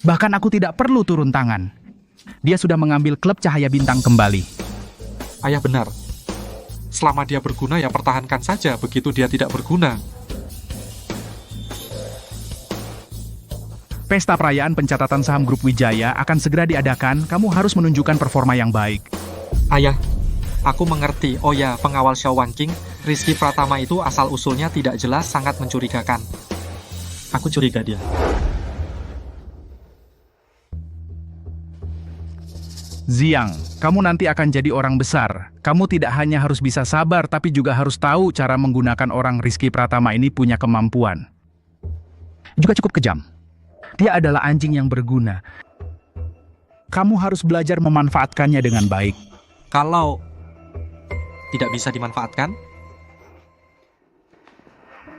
Bahkan aku tidak perlu turun tangan. Dia sudah mengambil klub Cahaya Bintang kembali. Ayah benar. Selama dia berguna ya pertahankan saja. Begitu dia tidak berguna. Pesta perayaan pencatatan saham grup Wijaya akan segera diadakan. Kamu harus menunjukkan performa yang baik. Ayah, aku mengerti. Oh ya, pengawal Xiao Wanqing, Rizky Pratama itu asal-usulnya tidak jelas, sangat mencurigakan. Aku curiga dia. Ziang, kamu nanti akan jadi orang besar. Kamu tidak hanya harus bisa sabar, tapi juga harus tahu cara menggunakan orang. Rizky Pratama ini punya kemampuan. Juga cukup kejam. Dia adalah anjing yang berguna. Kamu harus belajar memanfaatkannya dengan baik. Kalau tidak bisa dimanfaatkan?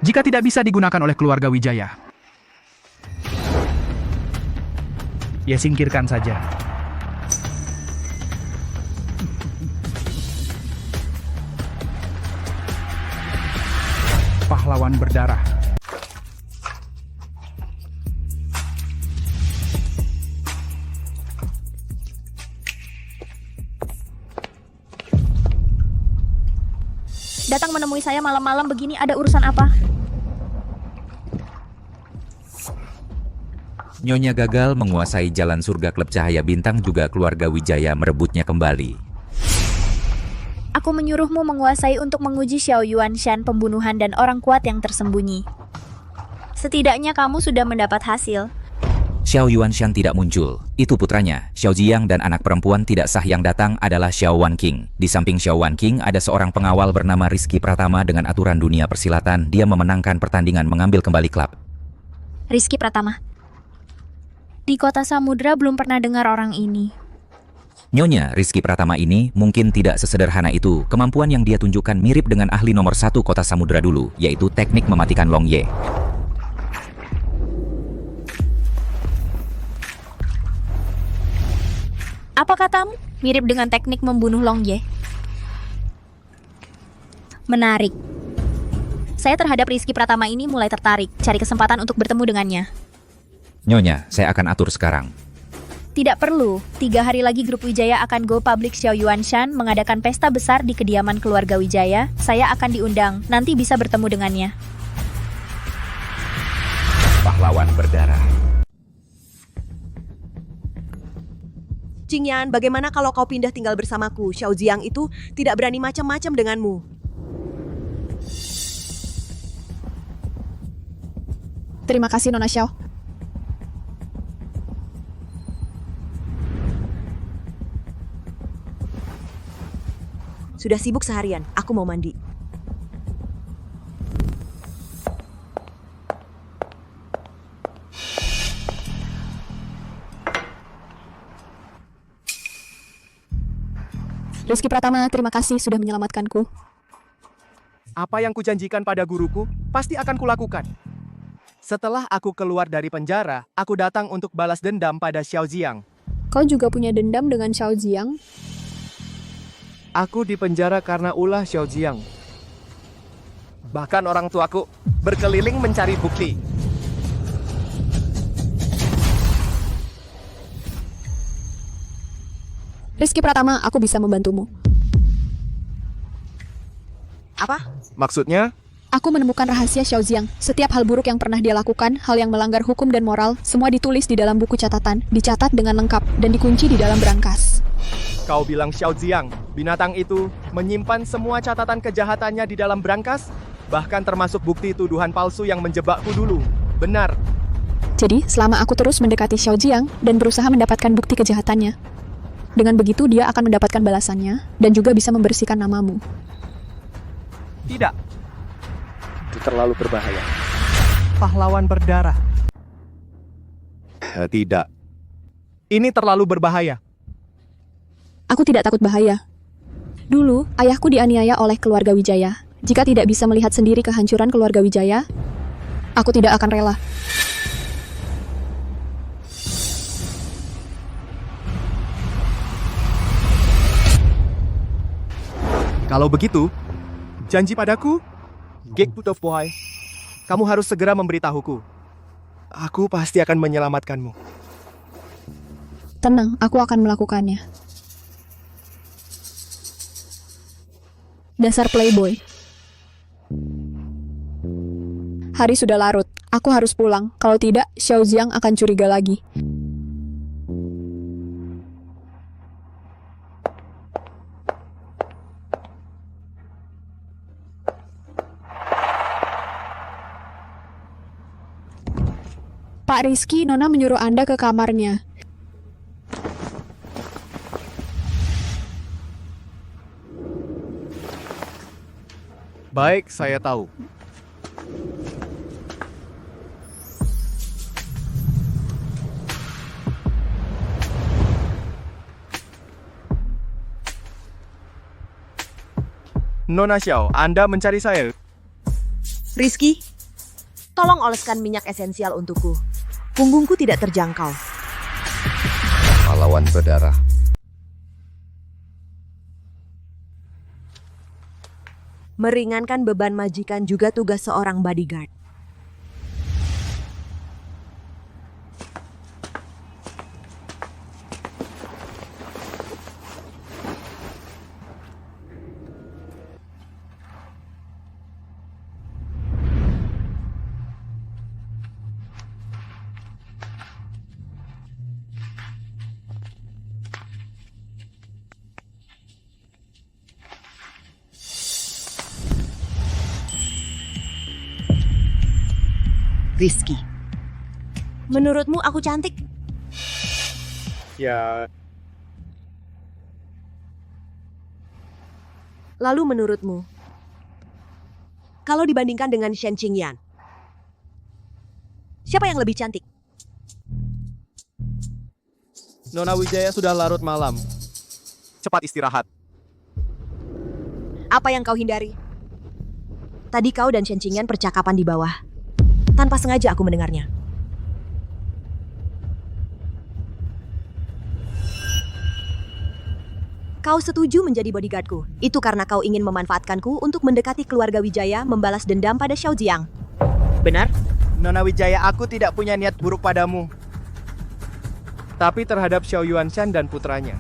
Jika tidak bisa digunakan oleh keluarga Wijaya, ya singkirkan saja. Pahlawan berdarah. datang menemui saya malam-malam begini ada urusan apa? Nyonya gagal menguasai jalan surga klub Cahaya Bintang, juga keluarga Wijaya merebutnya kembali. Aku menyuruhmu menguasai untuk menguji Xiao Yuanshan, pembunuhan dan orang kuat yang tersembunyi. Setidaknya kamu sudah mendapat hasil. Xiao Yuanshan tidak muncul. Itu putranya, Xiao Jiang, dan anak perempuan tidak sah yang datang adalah Xiao Wanqing. Di samping Xiao Wanqing ada seorang pengawal bernama Rizky Pratama. Dengan aturan dunia persilatan, dia memenangkan pertandingan mengambil kembali klub. Rizky Pratama. Di kota Samudra belum pernah dengar orang ini. Nyonya, Rizky Pratama ini mungkin tidak sesederhana itu. Kemampuan yang dia tunjukkan mirip dengan ahli nomor 1 kota Samudra dulu, yaitu teknik mematikan Long Ye. Apa katamu? Mirip dengan teknik membunuh Long Ye. Menarik. Saya terhadap Rizky Pratama ini mulai tertarik. Cari kesempatan untuk bertemu dengannya. Nyonya, saya akan atur sekarang. Tidak perlu. 3 hari lagi grup Wijaya akan go public. Xiao Yuanshan mengadakan pesta besar di kediaman keluarga Wijaya. Saya akan diundang. Nanti bisa bertemu dengannya. Pahlawan berdarah. Qingyan, bagaimana kalau kau pindah tinggal bersamaku? Xiao Jiang itu tidak berani macam-macam denganmu. Terima kasih, Nona Xiao. Sudah sibuk seharian, aku mau mandi. Rizky Pratama, terima kasih sudah menyelamatkanku. Apa yang kujanjikan pada guruku, pasti akan kulakukan. Setelah aku keluar dari penjara, aku datang untuk balas dendam pada Xiao Jiang. Kau juga punya dendam dengan Xiao Jiang? Aku di penjara karena ulah Xiao Jiang. Bahkan orang tuaku berkeliling mencari bukti. Rizky Pratama, aku bisa membantumu. Apa? Maksudnya? Aku menemukan rahasia Xiao Jiang. Setiap hal buruk yang pernah dia lakukan, hal yang melanggar hukum dan moral, semua ditulis di dalam buku catatan, dicatat dengan lengkap, dan dikunci di dalam brankas. Kau bilang Xiao Jiang, binatang itu menyimpan semua catatan kejahatannya di dalam brankas? Bahkan termasuk bukti tuduhan palsu yang menjebakku dulu. Benar. Jadi, selama aku terus mendekati Xiao Jiang dan berusaha mendapatkan bukti kejahatannya, dengan begitu dia akan mendapatkan balasannya dan juga bisa membersihkan namamu. Tidak. Itu terlalu berbahaya. Pahlawan berdarah. Tidak. Ini terlalu berbahaya. Aku tidak takut bahaya. Dulu, ayahku dianiaya oleh keluarga Wijaya. Jika tidak bisa melihat sendiri kehancuran keluarga Wijaya, aku tidak akan rela. Kalau begitu, janji padaku, Gek Putov Boy, kamu harus segera memberitahuku. Aku pasti akan menyelamatkanmu. Tenang, aku akan melakukannya. Dasar playboy. Hari sudah larut. Aku harus pulang. Kalau tidak, Xiao Jiang akan curiga lagi. Pak Rizky, Nona menyuruh Anda ke kamarnya. Baik, saya tahu. Nona Xiao, Anda mencari saya? Rizky, tolong oleskan minyak esensial untukku. Punggungku tidak terjangkau. Pahlawan berdarah. Meringankan beban majikan juga tugas seorang bodyguard. Rizky, menurutmu aku cantik? Ya, Lalu menurutmu, kalau dibandingkan dengan Shen Qingyan, siapa yang lebih cantik? Nona Wijaya sudah larut malam. Cepat istirahat. Apa yang kau hindari? Tadi kau dan Shen Qingyan percakapan di bawah. Tanpa sengaja aku mendengarnya. Kau setuju menjadi bodyguardku. Itu karena kau ingin memanfaatkanku untuk mendekati keluarga Wijaya membalas dendam pada Xiao Jiang. Benar? Nona Wijaya, aku tidak punya niat buruk padamu. Tapi terhadap Xiao Yuanshan dan putranya.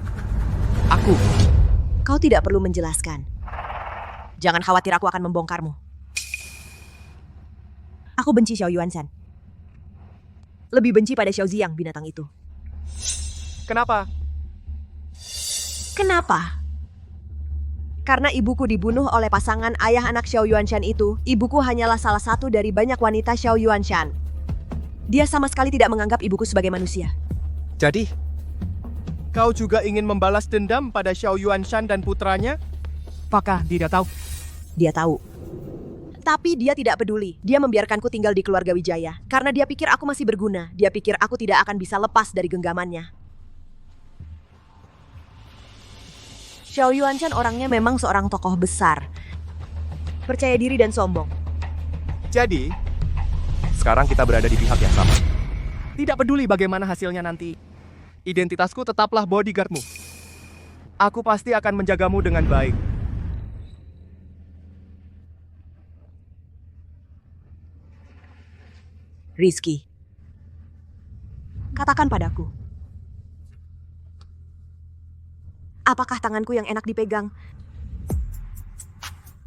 Aku. Kau tidak perlu menjelaskan. Jangan khawatir, aku akan membongkarmu. Aku benci Xiao Yuanshan. Lebih benci pada Xiao Jiang, binatang itu. Kenapa? Kenapa? Karena ibuku dibunuh oleh pasangan ayah anak Xiao Yuanshan itu. Ibuku hanyalah salah satu dari banyak wanita Xiao Yuanshan. Dia sama sekali tidak menganggap ibuku sebagai manusia. Jadi, kau juga ingin membalas dendam pada Xiao Yuanshan dan putranya? Apakah dia tahu? Dia tahu. Tapi dia tidak peduli. Dia membiarkanku tinggal di keluarga Wijaya. Karena dia pikir aku masih berguna. Dia pikir aku tidak akan bisa lepas dari genggamannya. Xiao Yuanshan orangnya memang seorang tokoh besar. Percaya diri dan sombong. Jadi, sekarang kita berada di pihak yang sama. Tidak peduli bagaimana hasilnya nanti. Identitasku tetaplah bodyguardmu. Aku pasti akan menjagamu dengan baik. Rizky, katakan padaku. Apakah tanganku yang enak dipegang?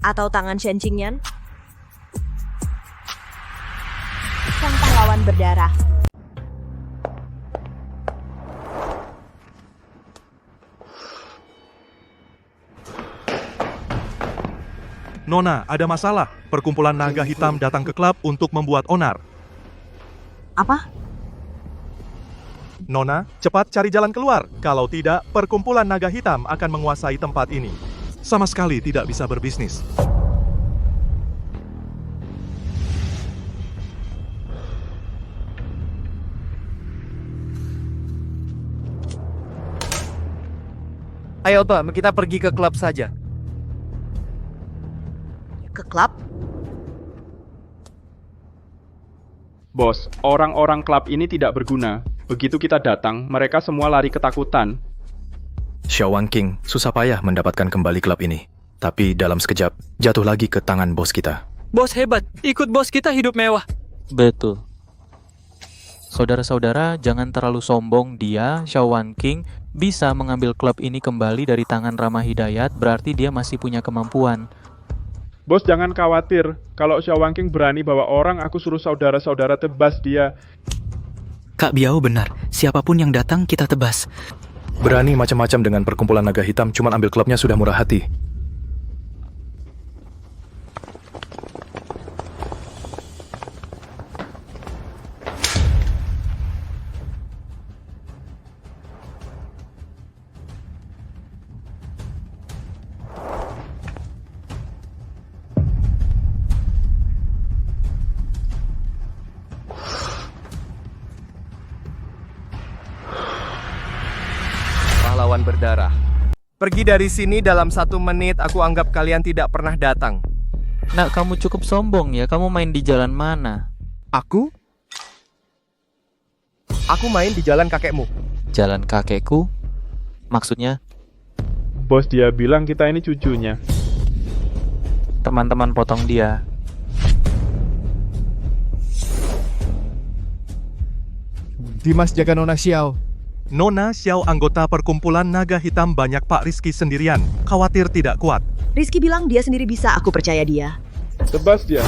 Atau tangan Shen Qingyan? Sang pahlawan berdarah. Nona, ada masalah. Perkumpulan naga hitam datang ke klub untuk membuat onar. Apa? Nona, cepat cari jalan keluar. Kalau tidak, perkumpulan naga hitam akan menguasai tempat ini. Sama sekali tidak bisa berbisnis. Ayo, Pak, kita pergi ke klub saja. Ke klub? bos, orang-orang klub ini tidak berguna. Begitu kita datang, mereka semua lari ketakutan. Xiao Wangking susah payah mendapatkan kembali klub ini. Tapi dalam sekejap, jatuh lagi ke tangan bos kita. Bos hebat, ikut bos kita hidup mewah. Betul. Saudara-saudara, jangan terlalu sombong. Dia, Xiao Wangking, bisa mengambil klub ini kembali dari tangan Rama Hidayat, berarti dia masih punya kemampuan. Bos, jangan khawatir. Kalau Xiao Wangking berani bawa orang, aku suruh saudara-saudara tebas dia. Kak Biao benar, siapapun yang datang kita tebas. Berani macam-macam dengan perkumpulan naga hitam, cuman ambil klubnya sudah murah hati. Pahlawan berdarah. Pergi dari sini dalam 1 menit, aku anggap kalian tidak pernah datang. Nak, kamu cukup sombong ya, kamu main di jalan mana? Aku? Aku main di jalan kakekmu. Jalan kakekku? Maksudnya? Bos, dia bilang kita ini cucunya. Teman-teman potong dia. Dimas jaga Nona Xiao. Nona Xiao anggota perkumpulan naga hitam banyak Pak Rizky sendirian. Khawatir tidak kuat. Rizky bilang dia sendiri bisa, aku percaya dia. Tebas dia.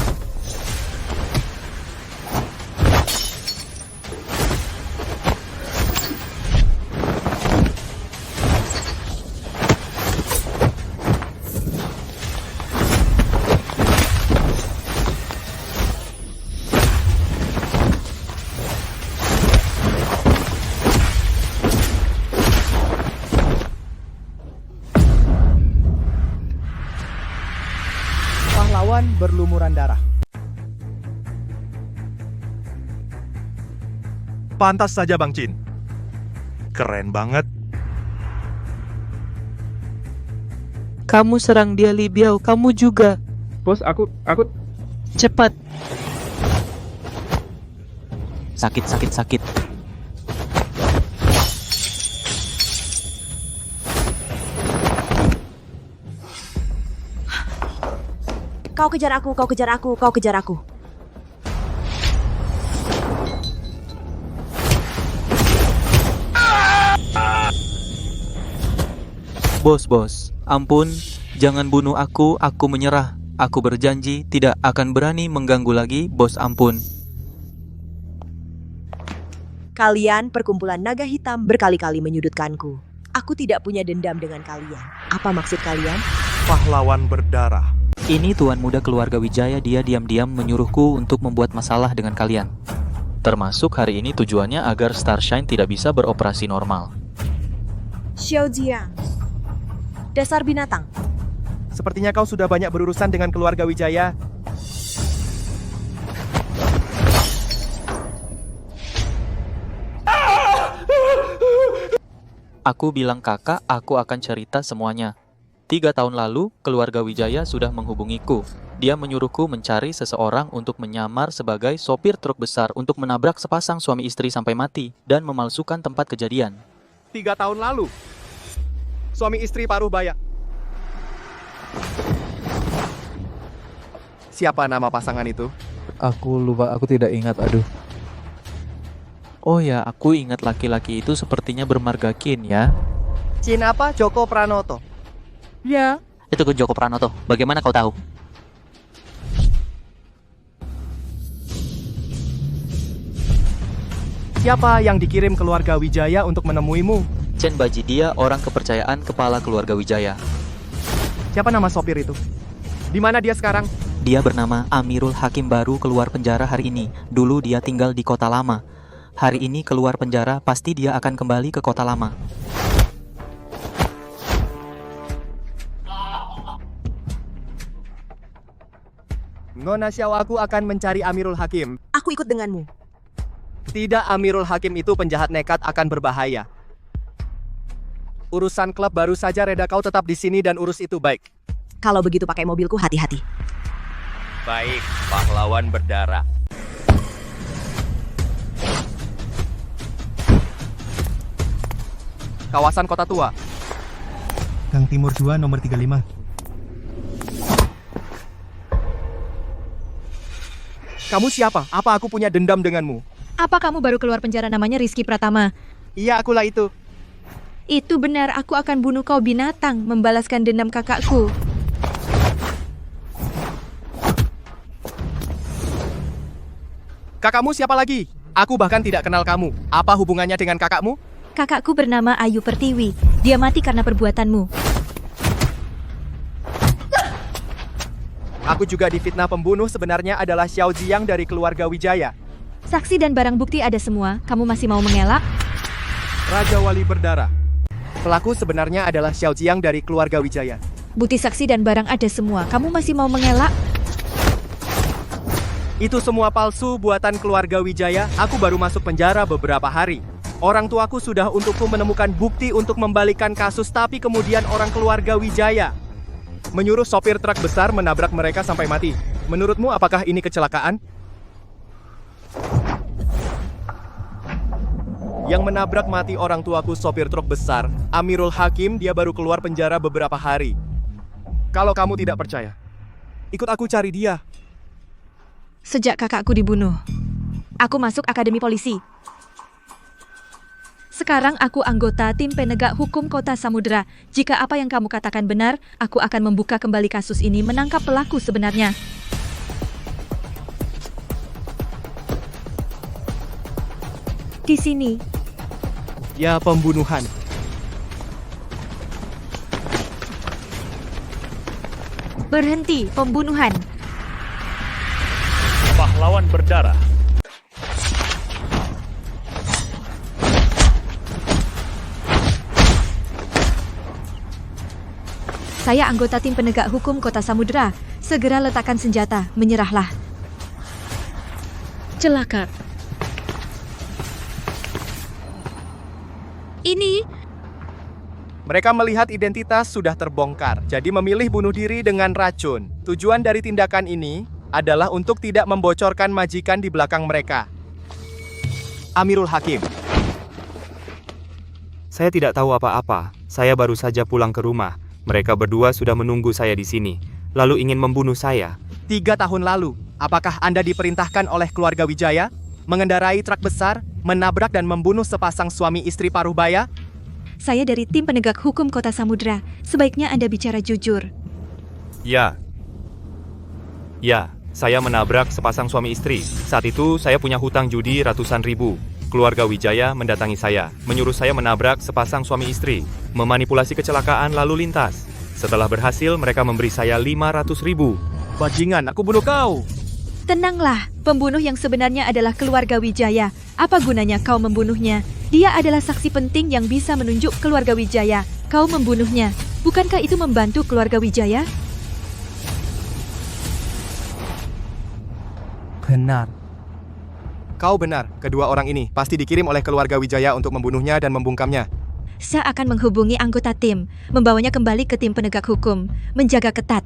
pahlawan berlumuran darah. Pantas saja Bang Chin. Keren banget. Kamu serang dia, Li Biao. Kamu juga. Bos, aku... Cepat. Sakit. Kau kejar aku. Bos, ampun, jangan bunuh aku menyerah. Aku berjanji tidak akan berani mengganggu lagi, bos, ampun. Kalian perkumpulan naga hitam berkali-kali menyudutkanku. Aku tidak punya dendam dengan kalian. Apa maksud kalian? Pahlawan berdarah. Ini Tuan Muda keluarga Wijaya, dia diam-diam menyuruhku untuk membuat masalah dengan kalian. Termasuk hari ini tujuannya agar Starshine tidak bisa beroperasi normal. Xiaojiang, dasar binatang. Sepertinya kau sudah banyak berurusan dengan keluarga Wijaya. Aku bilang kakak, aku akan cerita semuanya. 3 tahun lalu, keluarga Wijaya sudah menghubungiku. Dia menyuruhku mencari seseorang untuk menyamar sebagai sopir truk besar untuk menabrak sepasang suami istri sampai mati dan memalsukan tempat kejadian. 3 tahun lalu. Suami istri paruh baya. Siapa nama pasangan itu? Aku lupa, aku tidak ingat, aduh. Oh ya, aku ingat laki-laki itu sepertinya bermarga Qin ya. Qin apa? Joko Pranoto. Ya. Itu ke Joko Pranoto. Bagaimana kau tahu? Siapa yang dikirim keluarga Wijaya untuk menemuimu? Chen Baji, dia orang kepercayaan kepala keluarga Wijaya. Siapa nama sopir itu? Di mana dia sekarang? Dia bernama Amirul Hakim, baru keluar penjara hari ini. Dulu dia tinggal di kota lama. Hari ini keluar penjara, pasti dia akan kembali ke kota lama. Nona Xiao, aku akan mencari Amirul Hakim. Aku ikut denganmu. Tidak, Amirul Hakim itu penjahat nekat, akan berbahaya. Urusan klub baru saja reda, kau tetap di sini dan urus itu baik. Kalau begitu pakai mobilku, hati-hati. Baik, pahlawan berdarah. Kawasan Kota Tua. Gang Timur 2 nomor 35. Kamu siapa? Apa aku punya dendam denganmu? Apa kamu baru keluar penjara namanya Rizky Pratama? Iya, akulah itu. Itu benar, aku akan bunuh kau binatang, membalaskan dendam kakakku. Kakakmu siapa lagi? Aku bahkan tidak kenal kamu. Apa hubungannya dengan kakakmu? Kakakku bernama Ayu Pertiwi. Dia mati karena perbuatanmu. Aku juga difitnah pembunuh, sebenarnya adalah Xiao Jiang dari keluarga Wijaya. Saksi dan barang bukti ada semua. Kamu masih mau mengelak? Raja Wali berdarah. Pelaku sebenarnya adalah Xiao Jiang dari keluarga Wijaya. Bukti saksi dan barang ada semua. Kamu masih mau mengelak? Itu semua palsu buatan keluarga Wijaya. Aku baru masuk penjara beberapa hari. Orang tuaku sudah untukku menemukan bukti untuk membalikkan kasus, tapi kemudian orang keluarga Wijaya menyuruh sopir truk besar menabrak mereka sampai mati. Menurutmu apakah ini kecelakaan? Yang menabrak mati orang tuaku sopir truk besar, Amirul Hakim, dia baru keluar penjara beberapa hari. Kalau kamu tidak percaya, ikut aku cari dia. Sejak kakakku dibunuh, aku masuk akademi polisi. Sekarang aku anggota tim penegak hukum Kota Samudera. Jika apa yang kamu katakan benar, aku akan membuka kembali kasus ini, menangkap pelaku sebenarnya. Di sini. Ya, pembunuhan. Berhenti, pembunuhan. Pahlawan berdarah. Saya anggota tim penegak hukum Kota Samudera. Segera letakkan senjata, menyerahlah. Celaka. Ini Mereka melihat identitas sudah terbongkar, jadi memilih bunuh diri dengan racun. Tujuan dari tindakan ini adalah untuk tidak membocorkan majikan di belakang mereka. Amirul Hakim. Saya tidak tahu apa-apa. Saya baru saja pulang ke rumah. Mereka berdua sudah menunggu saya di sini, lalu ingin membunuh saya. 3 tahun lalu, apakah Anda diperintahkan oleh keluarga Wijaya mengendarai truk besar, menabrak dan membunuh sepasang suami istri paruh baya? saya dari tim penegak hukum Kota Samudra. Sebaiknya Anda bicara jujur. Ya, saya menabrak sepasang suami istri. Saat itu saya punya hutang judi ratusan ribu. Keluarga Wijaya mendatangi saya, menyuruh saya menabrak sepasang suami istri, memanipulasi kecelakaan lalu lintas. Setelah berhasil, mereka memberi saya 500 ribu. Bajingan, aku bunuh kau! Tenanglah, pembunuh yang sebenarnya adalah keluarga Wijaya. Apa gunanya kau membunuhnya? Dia adalah saksi penting yang bisa menunjuk keluarga Wijaya. Kau membunuhnya. Bukankah itu membantu keluarga Wijaya? Benar. Kau benar, kedua orang ini pasti dikirim oleh keluarga Wijaya untuk membunuhnya dan membungkamnya. Saya akan menghubungi anggota tim, membawanya kembali ke tim penegak hukum, menjaga ketat.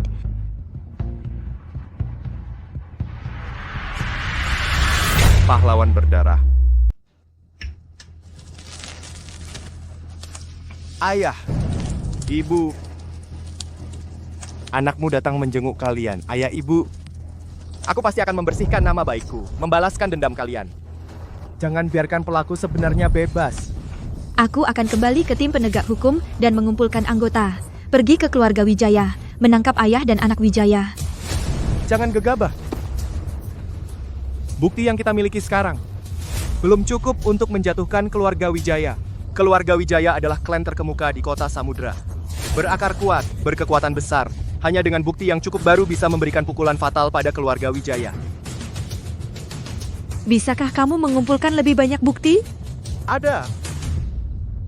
Pahlawan berdarah. Ayah, ibu, anakmu datang menjenguk kalian. Ayah, ibu, aku pasti akan membersihkan nama baikku, membalaskan dendam kalian. Jangan biarkan pelaku sebenarnya bebas. Aku akan kembali ke tim penegak hukum dan mengumpulkan anggota. Pergi ke keluarga Wijaya, menangkap ayah dan anak Wijaya. Jangan gegabah. Bukti yang kita miliki sekarang belum cukup untuk menjatuhkan keluarga Wijaya. Keluarga Wijaya adalah klan terkemuka di Kota Samudra. Berakar kuat, berkekuatan besar. Hanya dengan bukti yang cukup baru bisa memberikan pukulan fatal pada keluarga Wijaya. Bisakah kamu mengumpulkan lebih banyak bukti? Ada.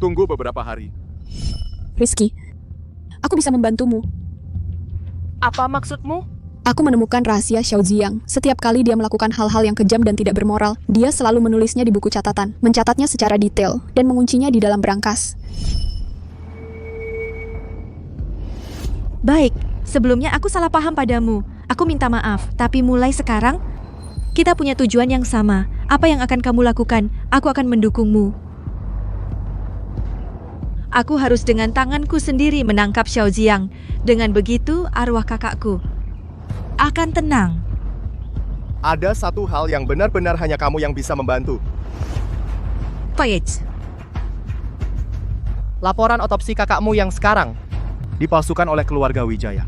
Tunggu beberapa hari. Rizky, aku bisa membantumu. Apa maksudmu? Aku menemukan rahasia Xiao Jiang. Setiap kali dia melakukan hal-hal yang kejam dan tidak bermoral, dia selalu menulisnya di buku catatan, mencatatnya secara detail, dan menguncinya di dalam brankas. Baik, sebelumnya aku salah paham padamu. Aku minta maaf, tapi mulai sekarang, kita punya tujuan yang sama. Apa yang akan kamu lakukan, aku akan mendukungmu. Aku harus dengan tanganku sendiri menangkap Xiao Jiang. Dengan begitu, arwah kakakku akan tenang. Ada satu hal yang benar-benar hanya kamu yang bisa membantu. Paige. Laporan otopsi kakakmu yang sekarang dipalsukan oleh keluarga Wijaya.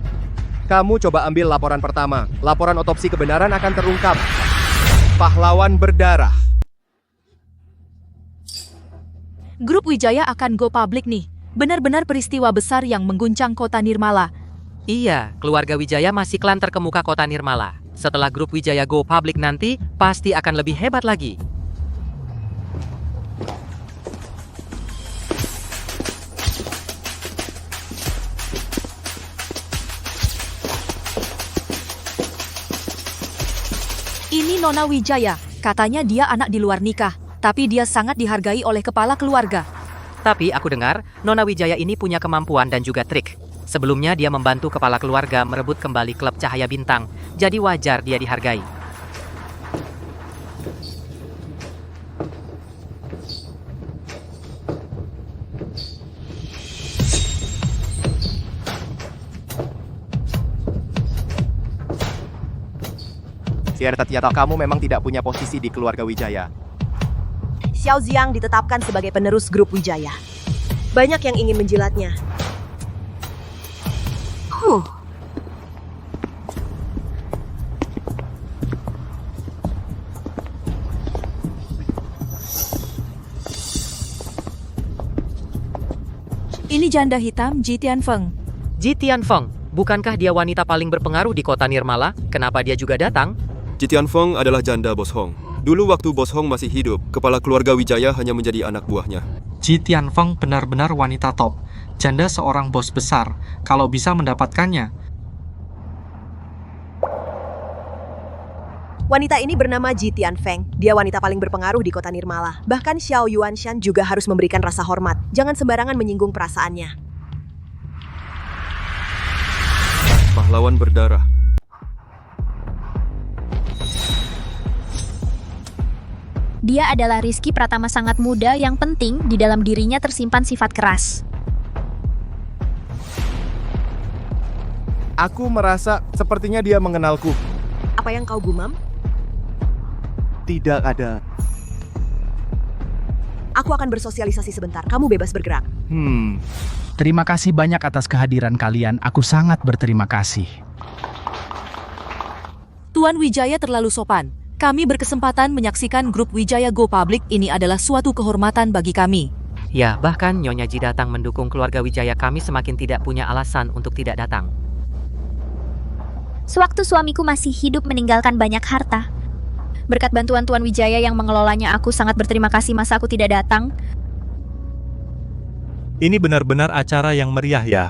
Kamu coba ambil laporan pertama. Laporan otopsi kebenaran akan terungkap. Pahlawan berdarah. Grup Wijaya akan go public nih. Benar-benar peristiwa besar yang mengguncang kota Nirmala. Iya, keluarga Wijaya masih klan terkemuka Kota Nirmala. Setelah grup Wijaya go public nanti, pasti akan lebih hebat lagi. Ini Nona Wijaya. Katanya dia anak di luar nikah, tapi dia sangat dihargai oleh kepala keluarga. Tapi aku dengar, Nona Wijaya ini punya kemampuan dan juga trik. Sebelumnya dia membantu kepala keluarga merebut kembali klub Cahaya Bintang, jadi wajar dia dihargai. Ternyata kamu memang tidak punya posisi di keluarga Wijaya. Xiao Jiang ditetapkan sebagai penerus grup Wijaya. Banyak yang ingin menjilatnya. Ini janda hitam Ji Tianfeng. Ji Tianfeng, bukankah dia wanita paling berpengaruh di kota Nirmala? Kenapa dia juga datang? Ji Tianfeng adalah janda Bos Hong. Dulu waktu Bos Hong masih hidup, kepala keluarga Wijaya hanya menjadi anak buahnya. Ji Tianfeng benar-benar wanita top. Janda seorang bos besar. Kalau bisa mendapatkannya, Wanita ini bernama Ji Tianfeng. Dia wanita paling berpengaruh di kota Nirmala. Bahkan Xiao Yuanshan juga harus memberikan rasa hormat. Jangan sembarangan menyinggung perasaannya. Pahlawan berdarah. Dia adalah Rizky Pratama sangat muda yang penting di dalam dirinya tersimpan sifat keras. Aku merasa sepertinya dia mengenalku. Apa yang kau gumam? Tidak ada. Aku akan bersosialisasi sebentar. Kamu bebas bergerak. Terima kasih banyak atas kehadiran kalian. Aku sangat berterima kasih. Tuan Wijaya terlalu sopan. Kami berkesempatan menyaksikan grup Wijaya Go Public ini adalah suatu kehormatan bagi kami. Ya, bahkan Nyonya Ji datang mendukung keluarga Wijaya, kami semakin tidak punya alasan untuk tidak datang. Sewaktu suamiku masih hidup meninggalkan banyak harta. Berkat bantuan Tuan Wijaya yang mengelolanya, aku sangat berterima kasih masa aku tidak datang. Ini benar-benar acara yang meriah ya.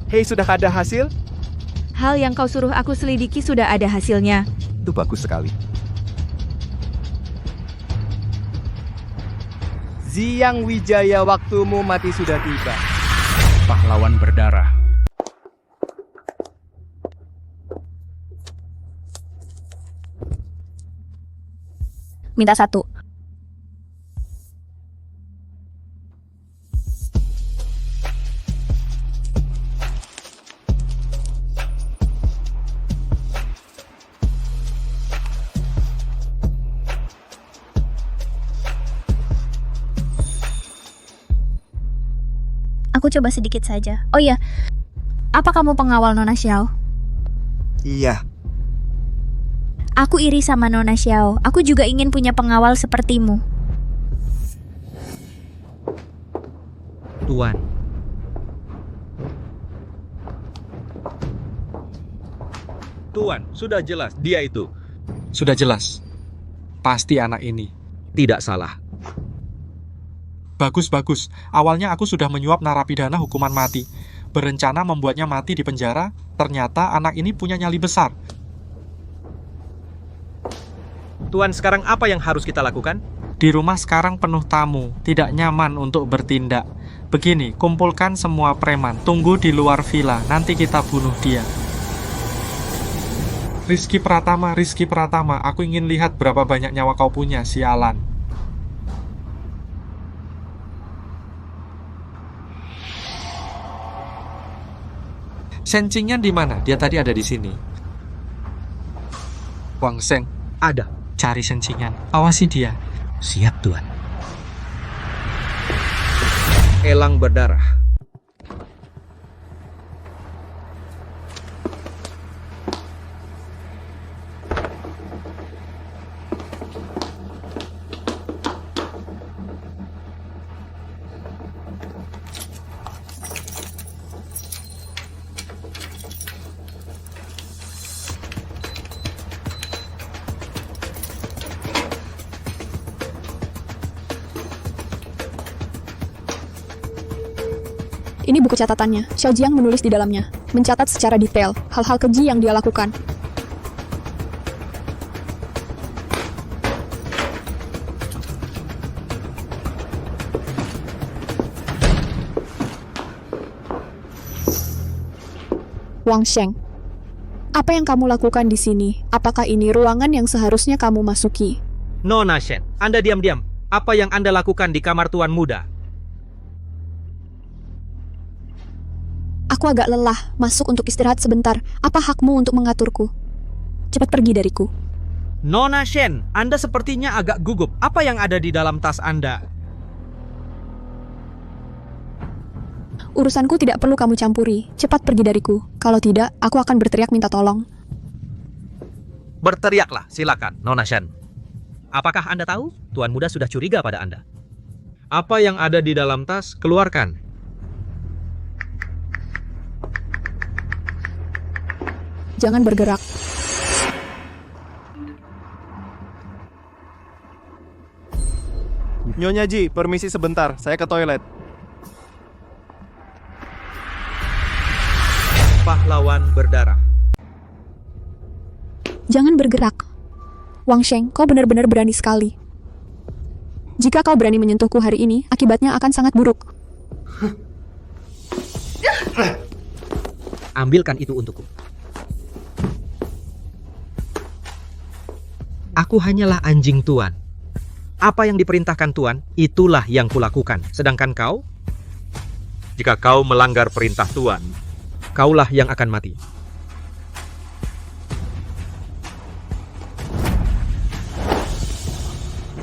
Hei, sudah ada hasil? Hal yang kau suruh aku selidiki sudah ada hasilnya. Itu bagus sekali. Ziyang Wijaya, waktumu mati sudah tiba. Pahlawan berdarah. Minta satu. Aku coba sedikit saja. Oh iya, apa kamu pengawal Nona Xiao? Iya. Aku iri sama Nona Xiao. Aku juga ingin punya pengawal sepertimu. Tuan. Tuan, sudah jelas dia itu. Sudah jelas. Pasti anak ini. Tidak salah. Bagus. Awalnya aku sudah menyuap narapidana hukuman mati. Berencana membuatnya mati di penjara. Ternyata anak ini punya nyali besar. Tuan, sekarang apa yang harus kita lakukan? Di rumah sekarang penuh tamu. Tidak nyaman untuk bertindak. Begini, kumpulkan semua preman. Tunggu di luar villa. Nanti kita bunuh dia. Rizky Pratama. Aku ingin lihat berapa banyak nyawa kau punya, sialan. Shen Qingyan di mana? Dia tadi ada di sini. Wang Sheng. Ada. Cari Shen Qingyan. Awasi dia. Siap, Tuan. Elang berdarah. Ini buku catatannya. Xiao Jiang menulis di dalamnya, mencatat secara detail hal-hal keji yang dia lakukan. Wang Sheng, apa yang kamu lakukan di sini? Apakah ini ruangan yang seharusnya kamu masuki? Nona Shen, Anda diam-diam. Apa yang Anda lakukan di kamar Tuan Muda? Aku agak lelah, masuk untuk istirahat sebentar. Apa hakmu untuk mengaturku? Cepat pergi dariku. Nona Shen, Anda sepertinya agak gugup. Apa yang ada di dalam tas Anda? Urusanku tidak perlu kamu campuri. Cepat pergi dariku. Kalau tidak, aku akan berteriak minta tolong. Berteriaklah, silakan, Nona Shen. Apakah Anda tahu? Tuan Muda sudah curiga pada Anda. Apa yang ada di dalam tas, keluarkan. Jangan bergerak. Nyonya Ji, permisi sebentar, saya ke toilet. Pahlawan berdarah. Jangan bergerak. Wang Sheng, kau benar-benar berani sekali. Jika kau berani menyentuhku hari ini, akibatnya akan sangat buruk. Ambilkan itu untukku. Aku hanyalah anjing Tuan. Apa yang diperintahkan Tuan, itulah yang kulakukan. Sedangkan kau, jika kau melanggar perintah Tuan, kaulah yang akan mati.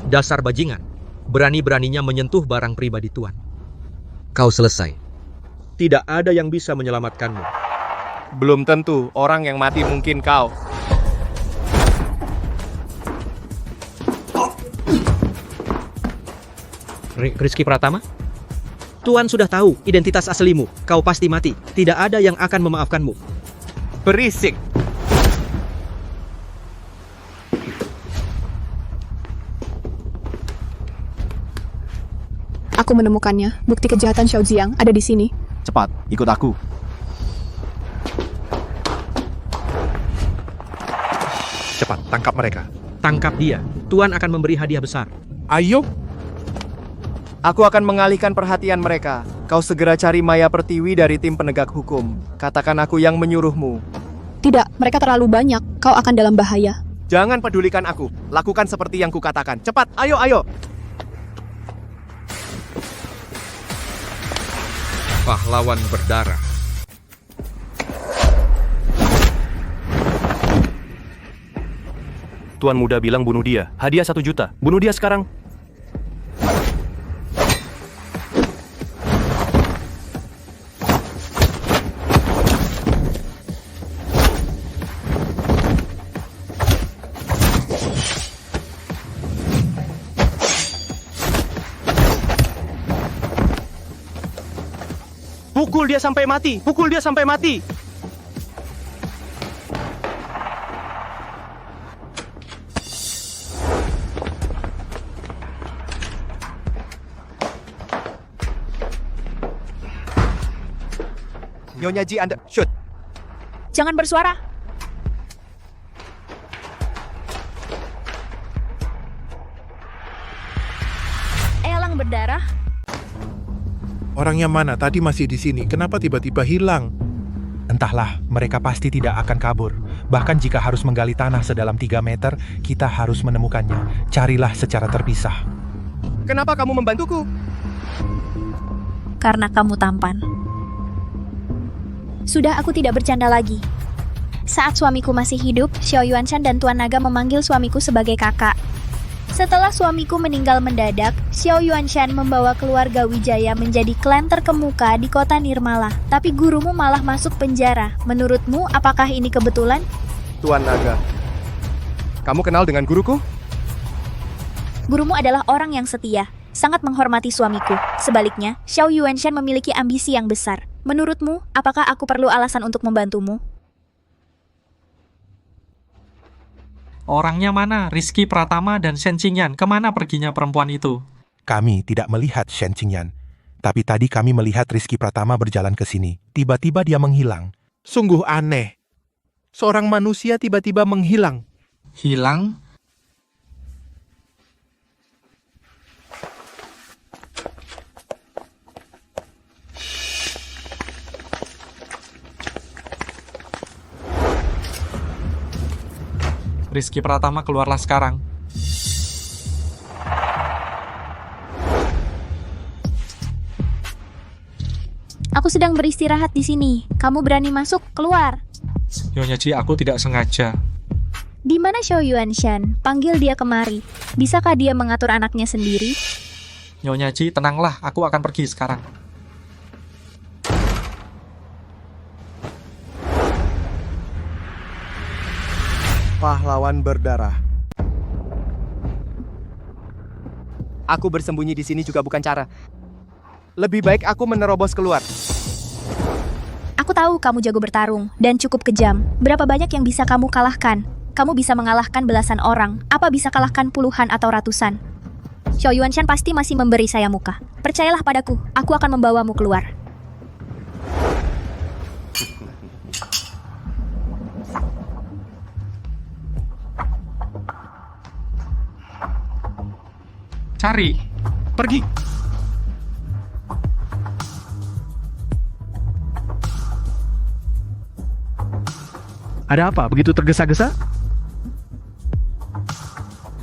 Dasar bajingan, berani-beraninya menyentuh barang pribadi Tuan. Kau selesai. Tidak ada yang bisa menyelamatkanmu. Belum tentu, orang yang mati mungkin kau. Rizky Pratama? Tuan sudah tahu identitas aslimu. Kau pasti mati. Tidak ada yang akan memaafkanmu. Berisik. Aku menemukannya. Bukti kejahatan Xiao Jiang ada di sini. Cepat, ikut aku. Cepat, tangkap mereka. Tangkap dia. Tuan akan memberi hadiah besar. Ayo. Aku akan mengalihkan perhatian mereka. Kau segera cari Maya Pertiwi dari tim penegak hukum. Katakan aku yang menyuruhmu. Tidak, mereka terlalu banyak. Kau akan dalam bahaya. Jangan pedulikan aku. Lakukan seperti yang kukatakan. Cepat, ayo, ayo. Pahlawan berdarah. Tuan muda bilang bunuh dia. Hadiah 1 juta. Bunuh dia sekarang. Pukul dia sampai mati. Pukul dia sampai mati. Nyonya Ji, Anda shoot. Jangan bersuara. Elang berdarah. Orangnya mana? Tadi masih di sini. Kenapa tiba-tiba hilang? Entahlah, mereka pasti tidak akan kabur. Bahkan jika harus menggali tanah sedalam 3 meter, kita harus menemukannya. Carilah secara terpisah. Kenapa kamu membantuku? Karena kamu tampan. Sudah, aku tidak bercanda lagi. Saat suamiku masih hidup, Xiao Yuanshan dan Tuan Naga memanggil suamiku sebagai kakak. Setelah suamiku meninggal mendadak, Xiao Yuanshan membawa keluarga Wijaya menjadi klan terkemuka di kota Nirmala. Tapi gurumu malah masuk penjara. Menurutmu, apakah ini kebetulan? Tuan Naga, kamu kenal dengan guruku? Gurumu adalah orang yang setia, sangat menghormati suamiku. Sebaliknya, Xiao Yuanshan memiliki ambisi yang besar. Menurutmu, apakah aku perlu alasan untuk membantumu? Orangnya mana? Rizky Pratama dan Shen Qingyan. Kemana perginya perempuan itu? Kami tidak melihat Shen Qingyan. Tapi tadi kami melihat Rizky Pratama berjalan ke sini. Tiba-tiba dia menghilang. Sungguh aneh. Seorang manusia tiba-tiba menghilang. Hilang? Rizky Pratama, keluarlah sekarang. Aku sedang beristirahat di sini. Kamu berani masuk? Keluar. Nyonya Ji, aku tidak sengaja. Di mana Xiao Yuanshan? Panggil dia kemari. Bisakah dia mengatur anaknya sendiri? Nyonya Ji, tenanglah. Aku akan pergi sekarang. Pahlawan berdarah. Aku bersembunyi di sini juga bukan cara. Lebih baik aku menerobos keluar. Aku tahu kamu jago bertarung dan cukup kejam. Berapa banyak yang bisa kamu kalahkan? Kamu bisa mengalahkan belasan orang. Apa bisa kalahkan puluhan atau ratusan? Xiao Yuanshan pasti masih memberi saya muka. Percayalah padaku, aku akan membawamu keluar. Cari. Pergi. Ada apa? Begitu tergesa-gesa?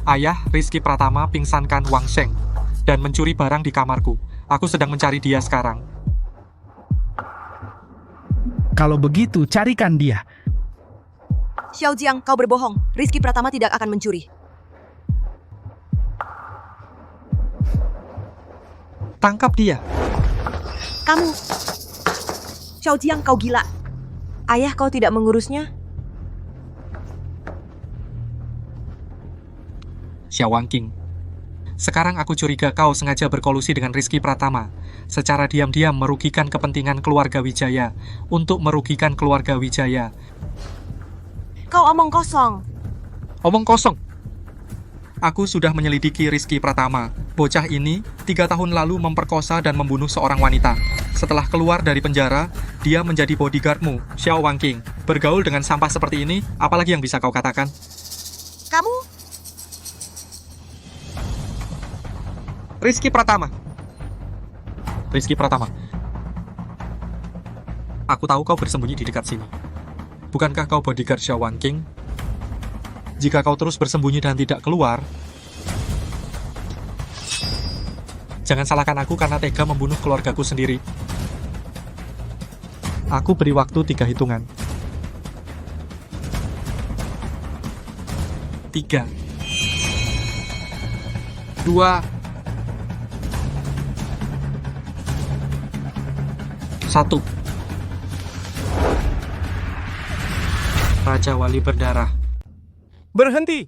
Ayah Rizky Pratama pingsankan Wang Sheng dan mencuri barang di kamarku. Aku sedang mencari dia sekarang. Kalau begitu, carikan dia. Xiao Jiang, kau berbohong. Rizky Pratama tidak akan mencuri. Tangkap dia. Kamu. Xiao Jiang, kau gila. Ayah kau tidak mengurusnya? Xiao Wangking. Sekarang aku curiga kau sengaja berkolusi dengan Rizky Pratama. Secara diam-diam merugikan kepentingan keluarga Wijaya. Untuk merugikan keluarga Wijaya. Kau omong kosong. Omong kosong. Aku sudah menyelidiki Rizky Pratama. Bocah ini 3 tahun lalu memperkosa dan membunuh seorang wanita. Setelah keluar dari penjara, dia menjadi bodyguardmu, Xiao Wangking. Bergaul dengan sampah seperti ini, apalagi yang bisa kau katakan? Kamu? Rizky Pratama. Rizky Pratama. Aku tahu kau bersembunyi di dekat sini. Bukankah kau bodyguard Xiao Wangking? Jika kau terus bersembunyi dan tidak keluar, jangan salahkan aku karena tega membunuh keluargaku sendiri. Aku beri waktu 3 hitungan. 3, 2, 1. Raja Wali berdarah. Berhenti!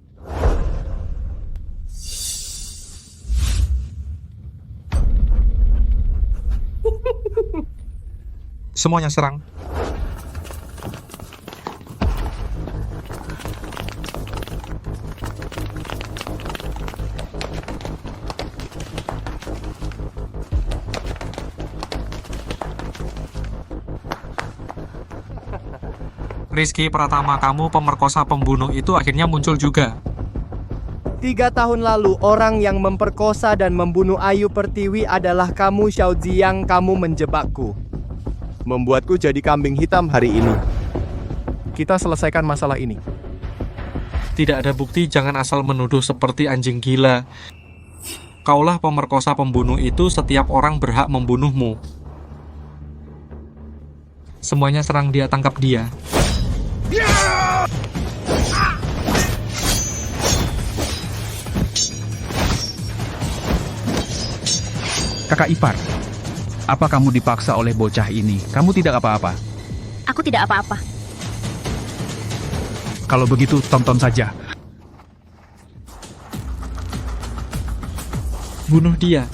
Semuanya serang. Rizky Pratama, kamu pemerkosa pembunuh itu akhirnya muncul juga. 3 tahun lalu, orang yang memperkosa dan membunuh Ayu Pertiwi adalah kamu, Xiao Jiang. Kamu menjebakku. Membuatku jadi kambing hitam hari ini. Kita selesaikan masalah ini. Tidak ada bukti, jangan asal menuduh seperti anjing gila. Kaulah pemerkosa pembunuh itu, setiap orang berhak membunuhmu. Semuanya serang dia, tangkap dia. Kakak ipar, apa kamu dipaksa oleh bocah ini? Kamu tidak apa-apa. Aku tidak apa-apa. Kalau begitu, tonton saja. Bunuh dia.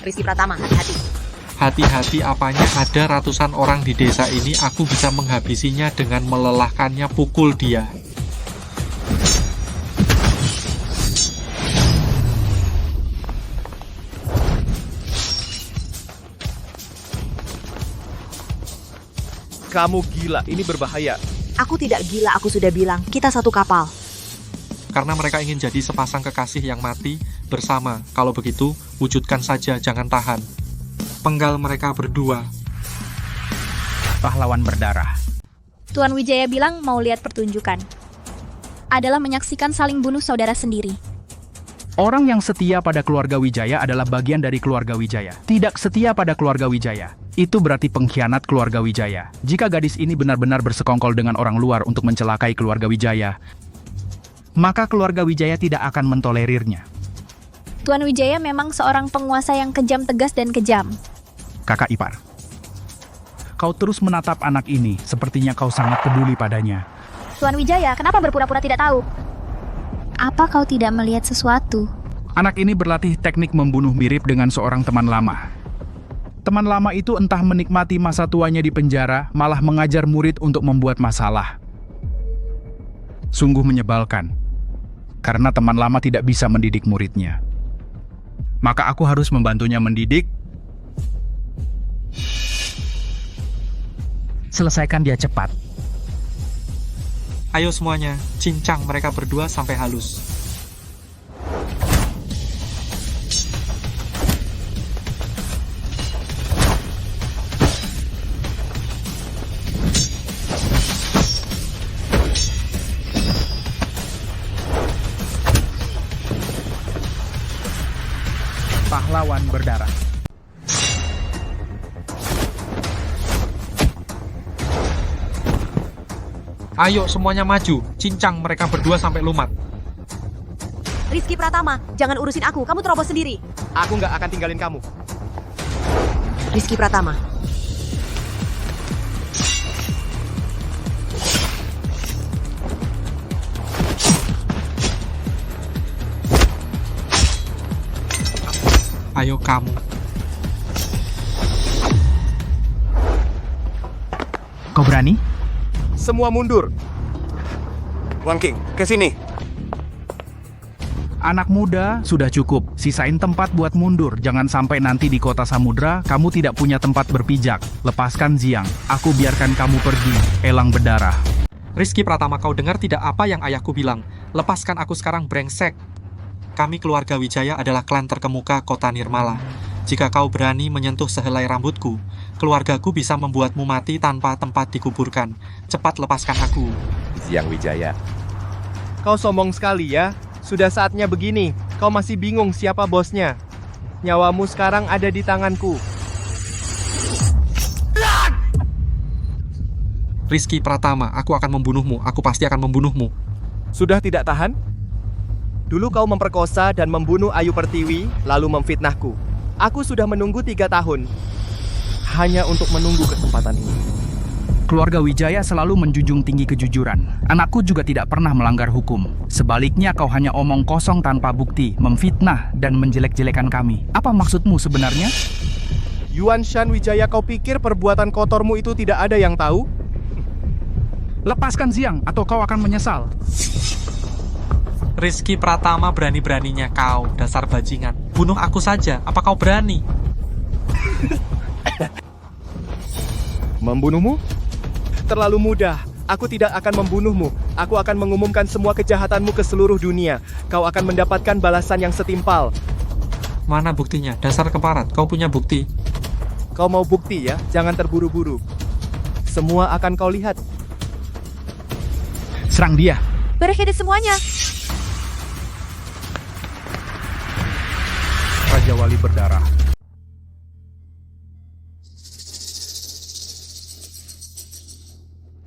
Rizky Pratama, hati-hati. Hati-hati apanya, ada ratusan orang di desa ini, aku bisa menghabisinya dengan melelahkannya, pukul dia. Kamu gila, ini berbahaya. Aku tidak gila, aku sudah bilang. Kita satu kapal. Karena mereka ingin jadi sepasang kekasih yang mati bersama. Kalau begitu, wujudkan saja, jangan tahan. Penggal mereka berdua. Pahlawan berdarah. Tuan Wijaya bilang mau lihat pertunjukan. Adalah menyaksikan saling bunuh saudara sendiri. Orang yang setia pada keluarga Wijaya adalah bagian dari keluarga Wijaya. Tidak setia pada keluarga Wijaya, itu berarti pengkhianat keluarga Wijaya. Jika gadis ini benar-benar bersekongkol dengan orang luar untuk mencelakai keluarga Wijaya, maka keluarga Wijaya tidak akan mentolerirnya. Tuan Wijaya memang seorang penguasa yang kejam, tegas, dan kejam. Kakak ipar, kau terus menatap anak ini, sepertinya kau sangat peduli padanya. Tuan Wijaya, kenapa berpura-pura tidak tahu? Apa kau tidak melihat sesuatu? Anak ini berlatih teknik membunuh mirip dengan seorang teman lama. Teman lama itu entah menikmati masa tuanya di penjara, malah mengajar murid untuk membuat masalah. Sungguh menyebalkan, karena teman lama tidak bisa mendidik muridnya. Maka aku harus membantunya mendidik. Selesaikan dia cepat. Ayo semuanya, cincang mereka berdua sampai halus. Pahlawan berdarah. Ayo semuanya maju, cincang mereka berdua sampai lumat. Rizky Pratama, jangan urusin aku, kamu terobos sendiri. Aku nggak akan tinggalin kamu. Rizky Pratama. Ayo kamu. Kau berani? Semua mundur. Wang King, ke sini. Anak muda, sudah cukup. Sisain tempat buat mundur. Jangan sampai nanti di kota samudra, kamu tidak punya tempat berpijak. Lepaskan Ziang. Aku biarkan kamu pergi. Elang berdarah. Rizky Pratama, kau dengar tidak apa yang ayahku bilang? Lepaskan aku sekarang, brengsek. Kami keluarga Wijaya adalah klan terkemuka kota Nirmala. Jika kau berani menyentuh sehelai rambutku, keluargaku bisa membuatmu mati tanpa tempat dikuburkan. Cepat lepaskan aku. Ziang Wijaya. Kau sombong sekali ya. Sudah saatnya begini. Kau masih bingung siapa bosnya. Nyawamu sekarang ada di tanganku. Rizky Pratama, aku akan membunuhmu. Aku pasti akan membunuhmu. Sudah tidak tahan? Dulu kau memperkosa dan membunuh Ayu Pertiwi, lalu memfitnahku. Aku sudah menunggu 3 tahun. Hanya untuk menunggu kesempatan ini. Keluarga Wijaya selalu menjunjung tinggi kejujuran. Anakku juga tidak pernah melanggar hukum. Sebaliknya kau hanya omong kosong tanpa bukti, memfitnah dan menjelek-jelekan kami. Apa maksudmu sebenarnya? Yuan Shan Wijaya, kau pikir perbuatan kotormu itu tidak ada yang tahu? Lepaskan Ziang atau kau akan menyesal. Rizky Pratama, berani-beraninya kau, dasar bajingan. Bunuh aku saja, apa kau berani? Membunuhmu? Terlalu mudah. Aku tidak akan membunuhmu. Aku akan mengumumkan semua kejahatanmu ke seluruh dunia. Kau akan mendapatkan balasan yang setimpal. Mana buktinya? Dasar keparat, kau punya bukti. Kau mau bukti ya? Jangan terburu-buru. Semua akan kau lihat. Serang dia. Berekedet semuanya. Raja Wali berdarah.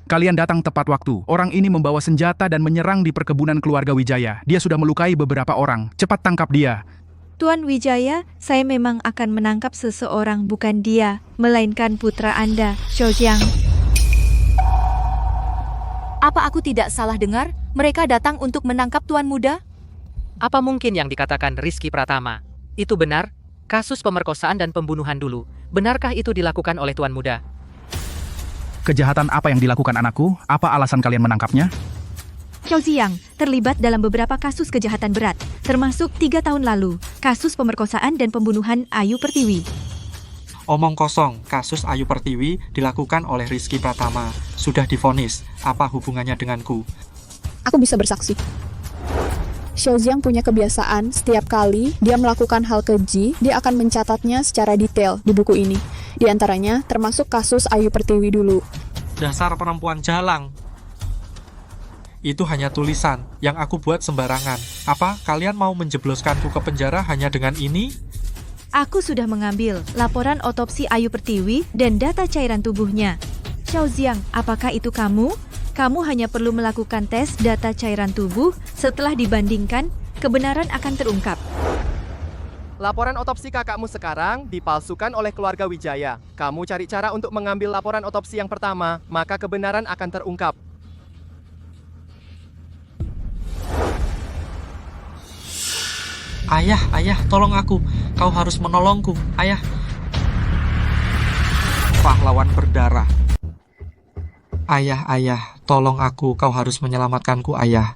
Kalian datang tepat waktu. Orang ini membawa senjata dan menyerang di perkebunan keluarga Wijaya. Dia sudah melukai beberapa orang. Cepat tangkap dia. Tuan Wijaya, saya memang akan menangkap seseorang, bukan dia, melainkan putra Anda, Xiaojiang. Apa aku tidak salah dengar? Mereka datang untuk menangkap Tuan Muda? Apa mungkin yang dikatakan Rizky Pratama? Itu benar? Kasus pemerkosaan dan pembunuhan dulu. Benarkah itu dilakukan oleh Tuan Muda? Kejahatan apa yang dilakukan anakku? Apa alasan kalian menangkapnya? Xiaojiang terlibat dalam beberapa kasus kejahatan berat, termasuk 3 tahun lalu, kasus pemerkosaan dan pembunuhan Ayu Pertiwi. Omong kosong, kasus Ayu Pertiwi dilakukan oleh Rizky Pratama. Sudah divonis, apa hubungannya denganku? Aku bisa bersaksi. Xiaojiang punya kebiasaan, setiap kali dia melakukan hal keji, dia akan mencatatnya secara detail di buku ini. Di antaranya, termasuk kasus Ayu Pertiwi dulu. Dasar perempuan jalang. Itu hanya tulisan yang aku buat sembarangan. Apa, kalian mau menjebloskanku ke penjara hanya dengan ini? Aku sudah mengambil laporan otopsi Ayu Pertiwi dan data cairan tubuhnya. Xiaojiang, apakah itu kamu? Kamu hanya perlu melakukan tes data cairan tubuh. Setelah dibandingkan, kebenaran akan terungkap. Laporan otopsi kakakmu sekarang dipalsukan oleh keluarga Wijaya. Kamu cari cara untuk mengambil laporan otopsi yang pertama, maka kebenaran akan terungkap. Ayah, tolong aku. Kau harus menolongku, ayah. Pahlawan berdarah. Ayah, tolong aku. Kau harus menyelamatkanku, ayah.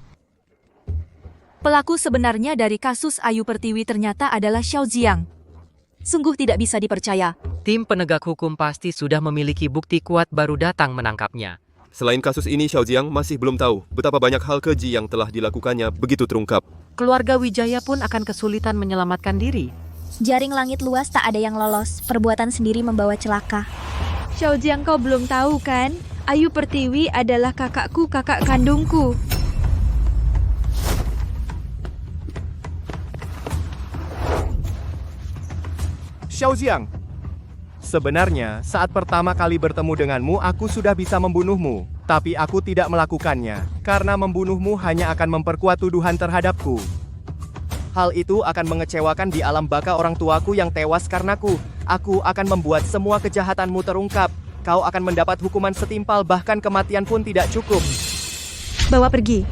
Pelaku sebenarnya dari kasus Ayu Pertiwi ternyata adalah Xiao Jiang. Sungguh tidak bisa dipercaya. Tim penegak hukum pasti sudah memiliki bukti kuat baru datang menangkapnya. Selain kasus ini, Xiao Jiang masih belum tahu betapa banyak hal keji yang telah dilakukannya begitu terungkap. Keluarga Wijaya pun akan kesulitan menyelamatkan diri. Jaring langit luas tak ada yang lolos, perbuatan sendiri membawa celaka. Xiao Jiang, kau belum tahu kan? Ayu Pertiwi adalah kakakku, kakak kandungku. Xiao Jiang, sebenarnya saat pertama kali bertemu denganmu aku sudah bisa membunuhmu. Tapi aku tidak melakukannya, karena membunuhmu hanya akan memperkuat tuduhan terhadapku. Hal itu akan mengecewakan di alam baka orang tuaku yang tewas karenaku. Aku akan membuat semua kejahatanmu terungkap. Kau akan mendapat hukuman setimpal, bahkan kematian pun tidak cukup. Bawa pergi.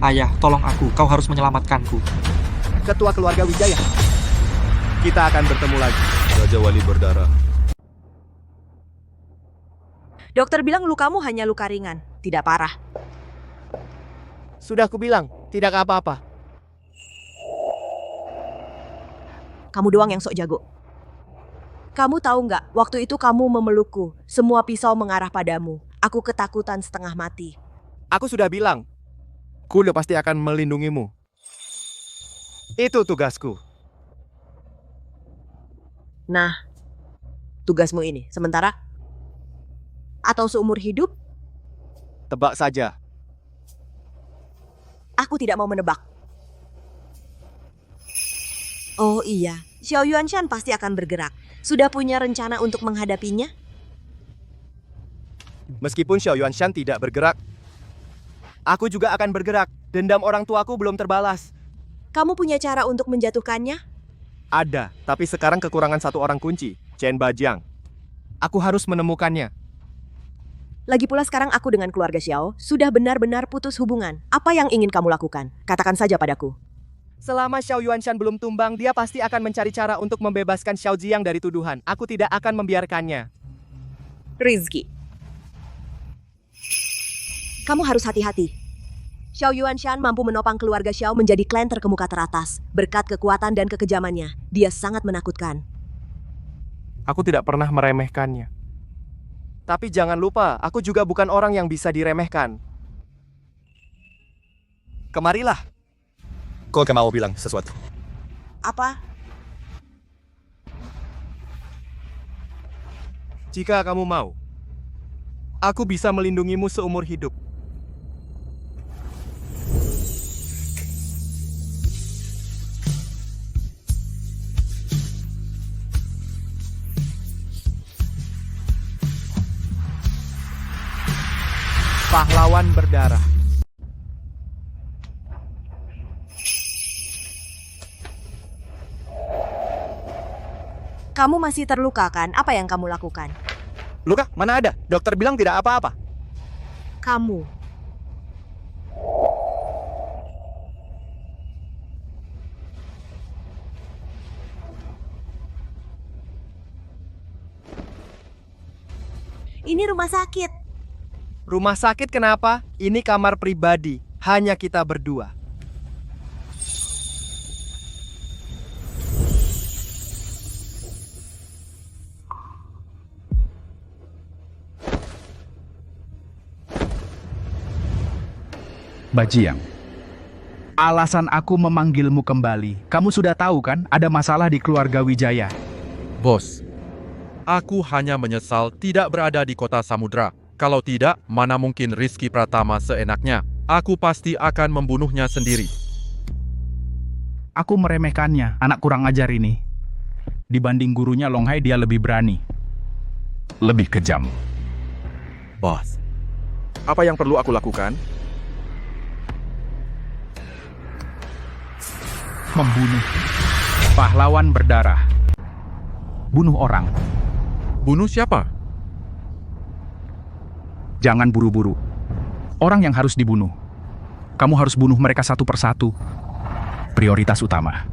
Ayah, tolong aku. Kau harus menyelamatkanku. Ketua keluarga Wijaya, kita akan bertemu lagi. Raja Wali berdarah. Dokter bilang lukamu hanya luka ringan, tidak parah. Sudah kubilang, tidak apa-apa. Kamu doang yang sok jago. Kamu tahu nggak, waktu itu kamu memelukku, semua pisau mengarah padamu. Aku ketakutan setengah mati. Aku sudah bilang, kuda pasti akan melindungimu. Itu tugasku. Nah, tugasmu ini sementara? Atau seumur hidup? Tebak saja. Aku tidak mau menebak. Oh iya, Xiao Yuanshan pasti akan bergerak. Sudah punya rencana untuk menghadapinya? Meskipun Xiao Yuanshan tidak bergerak, aku juga akan bergerak. Dendam orang tuaku belum terbalas. Kamu punya cara untuk menjatuhkannya? Ada, tapi sekarang kekurangan satu orang kunci, Chen Bajiang. Aku harus menemukannya. Lagi pula sekarang aku dengan keluarga Xiao sudah benar-benar putus hubungan. Apa yang ingin kamu lakukan? Katakan saja padaku. Selama Xiao Yuanshan belum tumbang, dia pasti akan mencari cara untuk membebaskan Xiao Jiang dari tuduhan. Aku tidak akan membiarkannya. Rizky, kamu harus hati-hati. Xiao Yuanshan mampu menopang keluarga Xiao menjadi klan terkemuka teratas. Berkat kekuatan dan kekejamannya, dia sangat menakutkan. Aku tidak pernah meremehkannya. Tapi jangan lupa, aku juga bukan orang yang bisa diremehkan. Kemarilah. Kau mau bilang sesuatu? Apa? Jika kamu mau, aku bisa melindungimu seumur hidup. Pahlawan berdarah. Kamu masih terluka kan? Apa yang kamu lakukan? Luka? Mana ada? Dokter bilang tidak apa-apa. Kamu. Ini rumah sakit. Rumah sakit kenapa? Ini kamar pribadi. Hanya kita berdua. Bajiang, alasan aku memanggilmu kembali. Kamu sudah tahu kan ada masalah di keluarga Wijaya. Bos, aku hanya menyesal tidak berada di kota Samudra. Kalau tidak, mana mungkin Rizky Pratama seenaknya. Aku pasti akan membunuhnya sendiri. Aku meremehkannya, anak kurang ajar ini. Dibanding gurunya Longhai, dia lebih berani. Lebih kejam. Bos, apa yang perlu aku lakukan? Membunuh. Pahlawan berdarah. Bunuh orang. Bunuh siapa? Jangan buru-buru. Orang yang harus dibunuh. Kamu harus bunuh mereka satu persatu. Prioritas utama.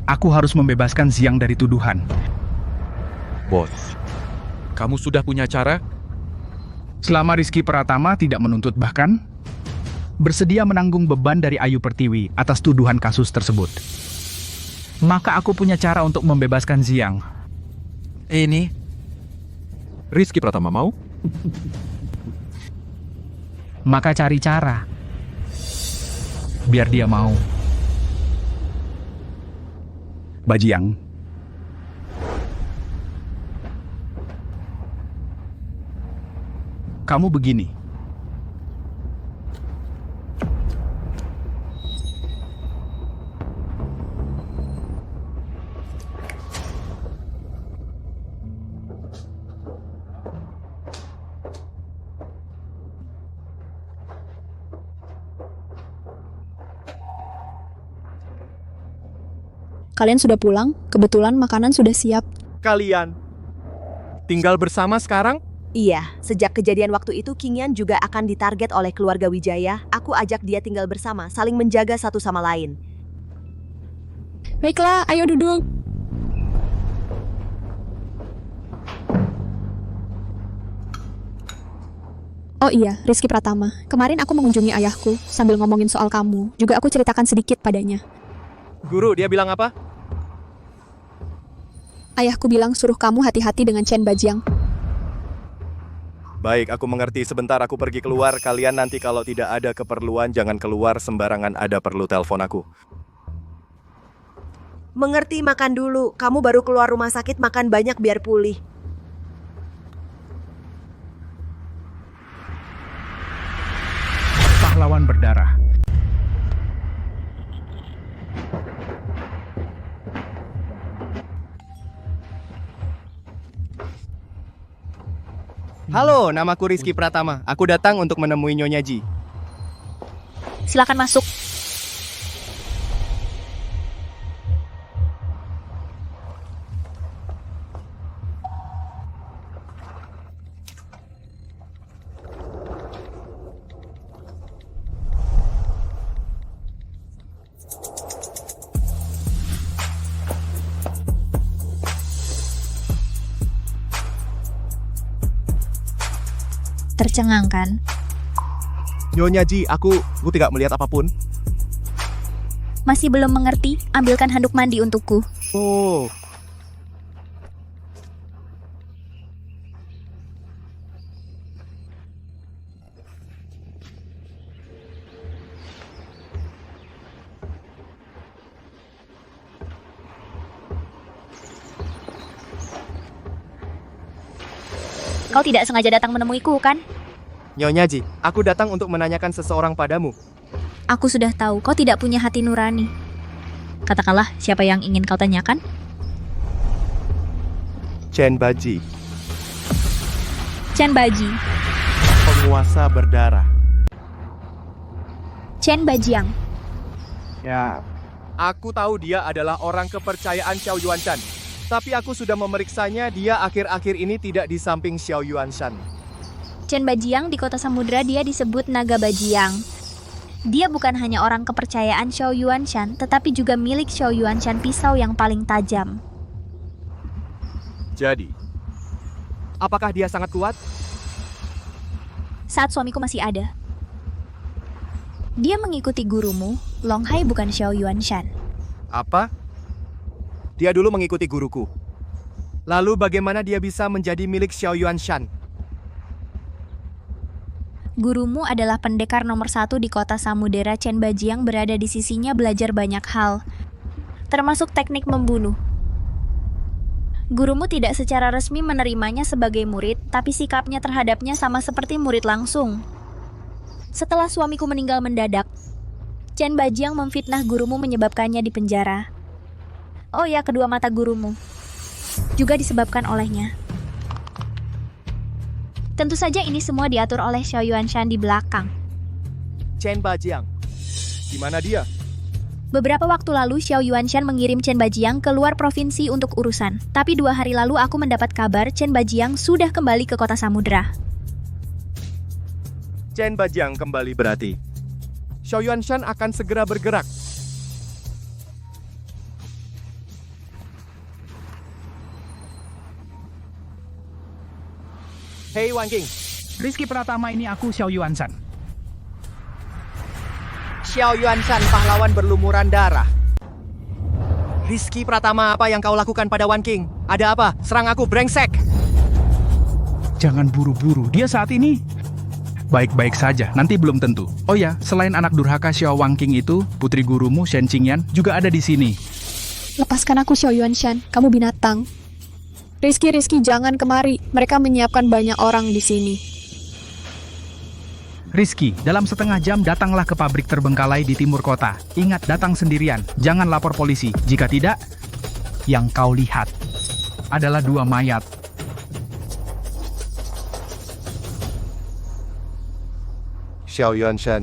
Aku harus membebaskan Xiang dari tuduhan. Bos, kamu sudah punya cara? Selama Rizky Pratama tidak menuntut bahkan bersedia menanggung beban dari Ayu Pertiwi atas tuduhan kasus tersebut, maka aku punya cara untuk membebaskan Xiang. Ini Rizky Pratama mau? Maka cari cara biar dia mau. Bajiang, kamu begini. Kalian sudah pulang? Kebetulan makanan sudah siap. Kalian tinggal bersama sekarang? Iya, sejak kejadian waktu itu Qingyan juga akan ditarget oleh keluarga Wijaya. Aku ajak dia tinggal bersama, saling menjaga satu sama lain. Baiklah, ayo duduk. Oh iya, Rizky Pratama. Kemarin aku mengunjungi ayahku sambil ngomongin soal kamu. Juga aku ceritakan sedikit padanya. Guru, dia bilang apa? Ayahku bilang suruh kamu hati-hati dengan Chen Bajiang. Baik, aku mengerti. Sebentar aku pergi keluar. Kalian nanti kalau tidak ada keperluan jangan keluar sembarangan, ada perlu telepon aku. Mengerti, makan dulu. Kamu baru keluar rumah sakit, makan banyak biar pulih. Pahlawan berdarah. Halo, namaku Rizky Pratama. Aku datang untuk menemui Nyonya Ji. Silakan masuk. Tercengang kan? Nyonya Ji, aku tidak melihat apapun. Masih belum mengerti? Ambilkan handuk mandi untukku. Oh. Kau tidak sengaja datang menemuiku, kan? Nyonya Ji, aku datang untuk menanyakan seseorang padamu. Aku sudah tahu kau tidak punya hati nurani. Katakanlah, siapa yang ingin kau tanyakan? Chen Baji, Chen Baji. penguasa berdarah. Chen Bajiang. Ya, aku tahu dia adalah orang kepercayaan Xiao Yuanshan. Tapi aku sudah memeriksanya, dia akhir-akhir ini tidak di samping Xiao Yuanshan. Chen Bajiang di kota Samudra dia disebut Naga Bajiang. Dia bukan hanya orang kepercayaan Xiao Yuanshan, tetapi juga milik Xiao Yuanshan, pisau yang paling tajam. Jadi, apakah dia sangat kuat? Saat suamiku masih ada. Dia mengikuti gurumu, Long Hai bukan Xiao Yuanshan. Apa? Dia dulu mengikuti guruku. Lalu bagaimana dia bisa menjadi milik Xiao Yuanshan? Gurumu adalah pendekar nomor 1 di kota Samudera. Chen Bajiang berada di sisinya belajar banyak hal, termasuk teknik membunuh. Gurumu tidak secara resmi menerimanya sebagai murid, tapi sikapnya terhadapnya sama seperti murid langsung. Setelah suamiku meninggal mendadak, Chen Bajiang memfitnah gurumu menyebabkannya di penjara. Oh ya, kedua mata gurumu juga disebabkan olehnya. Tentu saja ini semua diatur oleh Xiao Yuanshan di belakang. Chen Bajiang, di mana dia? Beberapa waktu lalu Xiao Yuanshan mengirim Chen Bajiang keluar provinsi untuk urusan. Tapi 2 hari lalu aku mendapat kabar Chen Bajiang sudah kembali ke kota Samudra. Chen Bajiang kembali berarti. Xiao Yuanshan akan segera bergerak. Hei Wang King. Rizky Pratama, ini aku Xiao Yuanshan. Xiao Yuanshan, pahlawan berlumuran darah. Rizky Pratama, apa yang kau lakukan pada Wan King? Ada apa? Serang aku, brengsek! Jangan buru-buru, dia saat ini baik-baik saja, nanti belum tentu. Oh ya, selain anak durhaka Xiao Wang King itu, putri gurumu Shen Qingyan juga ada di sini. Lepaskan aku, Xiao Yuanshan. Kamu binatang. Rizky, jangan kemari. Mereka menyiapkan banyak orang di sini. Rizky, dalam setengah jam datanglah ke pabrik terbengkalai di timur kota. Ingat, datang sendirian. Jangan lapor polisi. Jika tidak, yang kau lihat adalah 2 mayat. Xiao Yuanshan.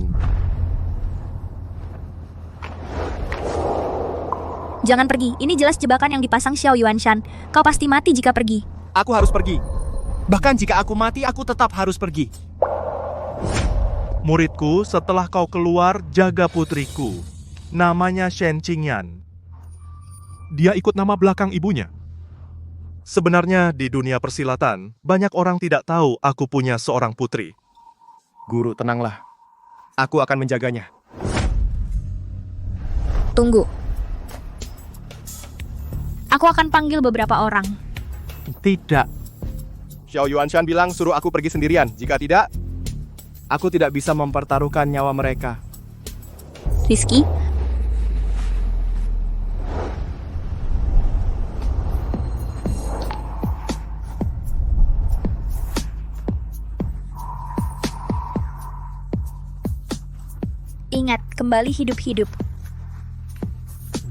Jangan pergi, ini jelas jebakan yang dipasang Xiao Yuanshan. Kau pasti mati jika pergi. Aku harus pergi. Bahkan jika aku mati, aku tetap harus pergi. Muridku, setelah kau keluar, jaga putriku. Namanya Shen Qingyan. Dia ikut nama belakang ibunya. Sebenarnya di dunia persilatan, banyak orang tidak tahu aku punya seorang putri. Guru, tenanglah. Aku akan menjaganya. Tunggu. Aku akan panggil beberapa orang. Tidak. Xiao Yuanshan bilang suruh aku pergi sendirian. Jika tidak, aku tidak bisa mempertaruhkan nyawa mereka. Rizky? Ingat, kembali hidup-hidup.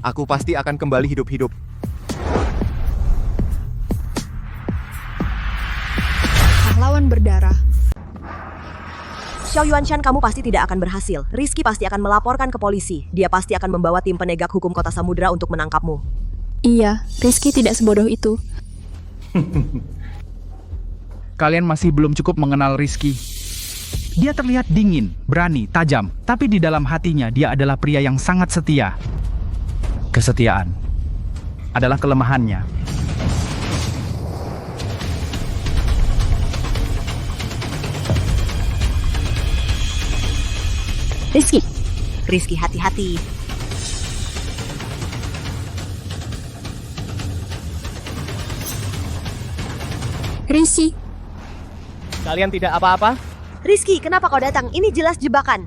Aku pasti akan kembali hidup-hidup. Pahlawan berdarah. Xiao Yuanshan, kamu pasti tidak akan berhasil. Rizky pasti akan melaporkan ke polisi. Dia pasti akan membawa tim penegak hukum Kota Samudra untuk menangkapmu. Iya, Rizky tidak sebodoh itu. Kalian masih belum cukup mengenal Rizky. Dia terlihat dingin, berani, tajam, tapi di dalam hatinya dia adalah pria yang sangat setia. Kesetiaan adalah kelemahannya. Rizky, hati-hati. Rizky. Kalian tidak apa-apa? Rizky, kenapa kau datang? Ini jelas jebakan.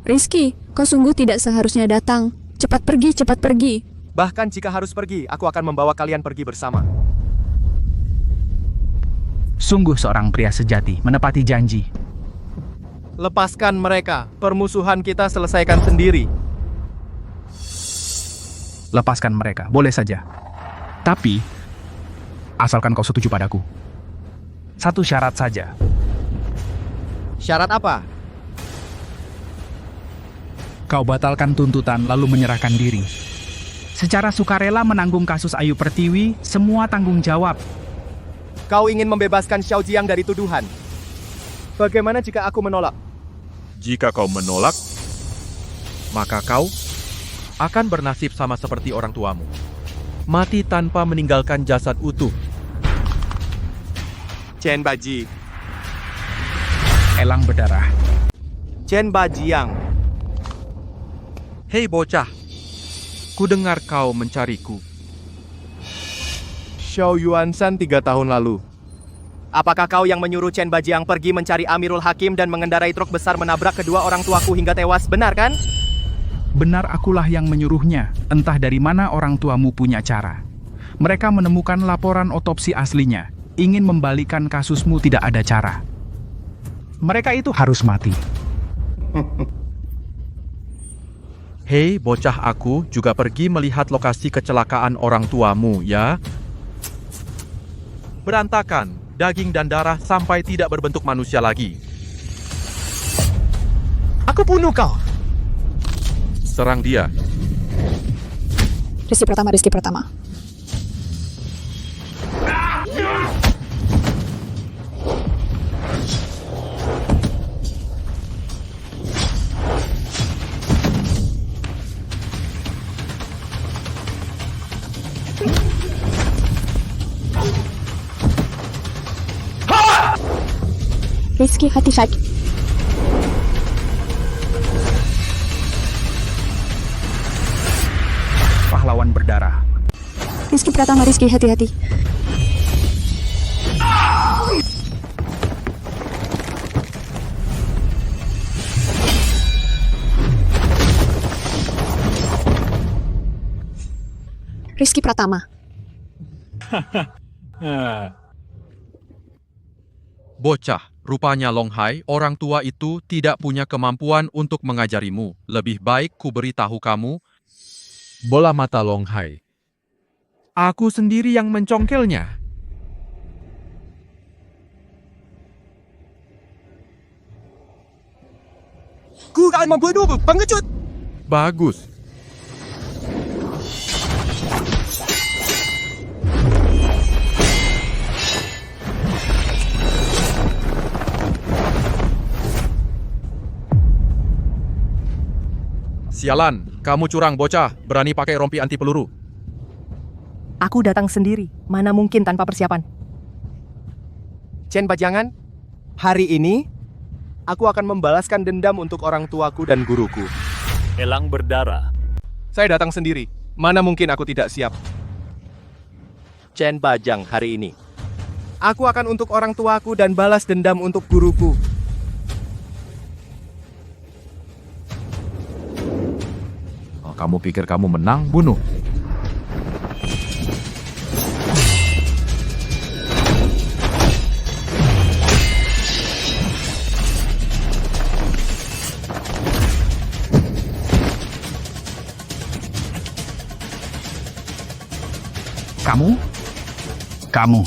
Rizky, kau sungguh tidak seharusnya datang. Cepat pergi. Bahkan jika harus pergi, aku akan membawa kalian pergi bersama. Sungguh seorang pria sejati, menepati janji. Lepaskan mereka. Permusuhan kita selesaikan sendiri. Lepaskan mereka, boleh saja. Tapi, asalkan kau setuju padaku. Satu syarat saja. Syarat apa? Kau batalkan tuntutan lalu menyerahkan diri. Secara sukarela menanggung kasus Ayu Pertiwi, semua tanggung jawab. Kau ingin membebaskan Xiao Jiang dari tuduhan. Bagaimana jika aku menolak? Jika kau menolak, maka kau akan bernasib sama seperti orang tuamu. Mati tanpa meninggalkan jasad utuh. Chen Baji. Elang berdarah. Chen Bajiang. Hei bocah, ku dengar kau mencariku. Xiao Yuanshan 3 tahun lalu. Apakah kau yang menyuruh Chen Bajiang pergi mencari Amirul Hakim dan mengendarai truk besar menabrak kedua orang tuaku hingga tewas, benar kan? Benar, akulah yang menyuruhnya. Entah dari mana orang tuamu punya cara. Mereka menemukan laporan otopsi aslinya. Ingin membalikan kasusmu tidak ada cara. Mereka itu harus mati. Hei bocah, aku juga pergi melihat lokasi kecelakaan orang tuamu, ya. Berantakan, daging dan darah sampai tidak berbentuk manusia lagi. Aku bunuh kau. Serang dia. Rizky Pratama. Rizky hati-hati. Pahlawan berdarah. Rizky Pratama, Rizky hati-hati. Rizky Pratama. Bocah, rupanya Longhai, orang tua itu tidak punya kemampuan untuk mengajarimu. Lebih baik ku beritahu kamu. Bola mata Longhai. Aku sendiri yang mencongkelnya. Ku akan membunuhmu, pengecut! Bagus. Sialan, kamu curang bocah, berani pakai rompi anti peluru. Aku datang sendiri, mana mungkin tanpa persiapan. Chen Bajangan, hari ini aku akan membalaskan dendam untuk orang tuaku dan guruku. Elang berdarah. Saya datang sendiri, mana mungkin aku tidak siap. Chen Bajang hari ini. Aku akan untuk orang tuaku dan balas dendam untuk guruku. Kamu pikir kamu menang? Bunuh. Kamu.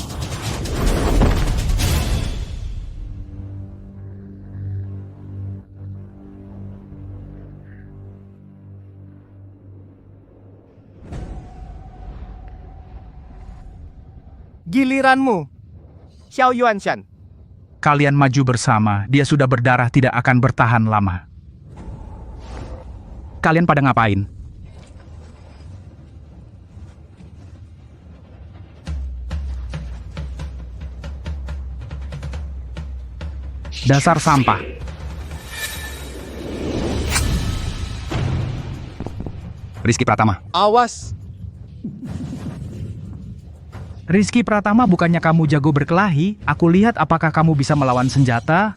Giliranmu, Xiao Yuanshan. Kalian maju bersama, dia sudah berdarah tidak akan bertahan lama. Kalian pada ngapain? Dasar sampah. Rizky Pratama. Awas. Rizky Pratama, bukannya kamu jago berkelahi? Aku lihat apakah kamu bisa melawan senjata?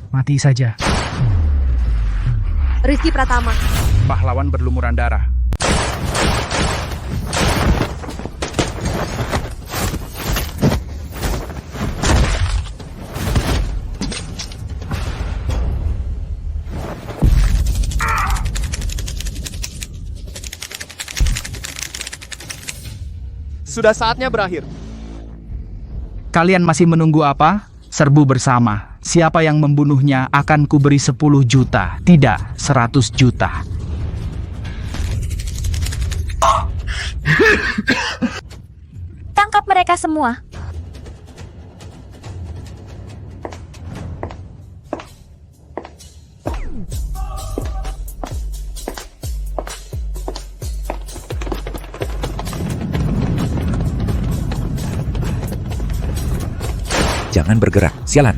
Mati saja. Rizky Pratama. Pahlawan berlumuran darah. Sudah saatnya berakhir. Kalian masih menunggu apa? Serbu bersama. Siapa yang membunuhnya akan kuberi 10 juta, tidak 100 juta. Tangkap mereka semua. Jangan bergerak, sialan.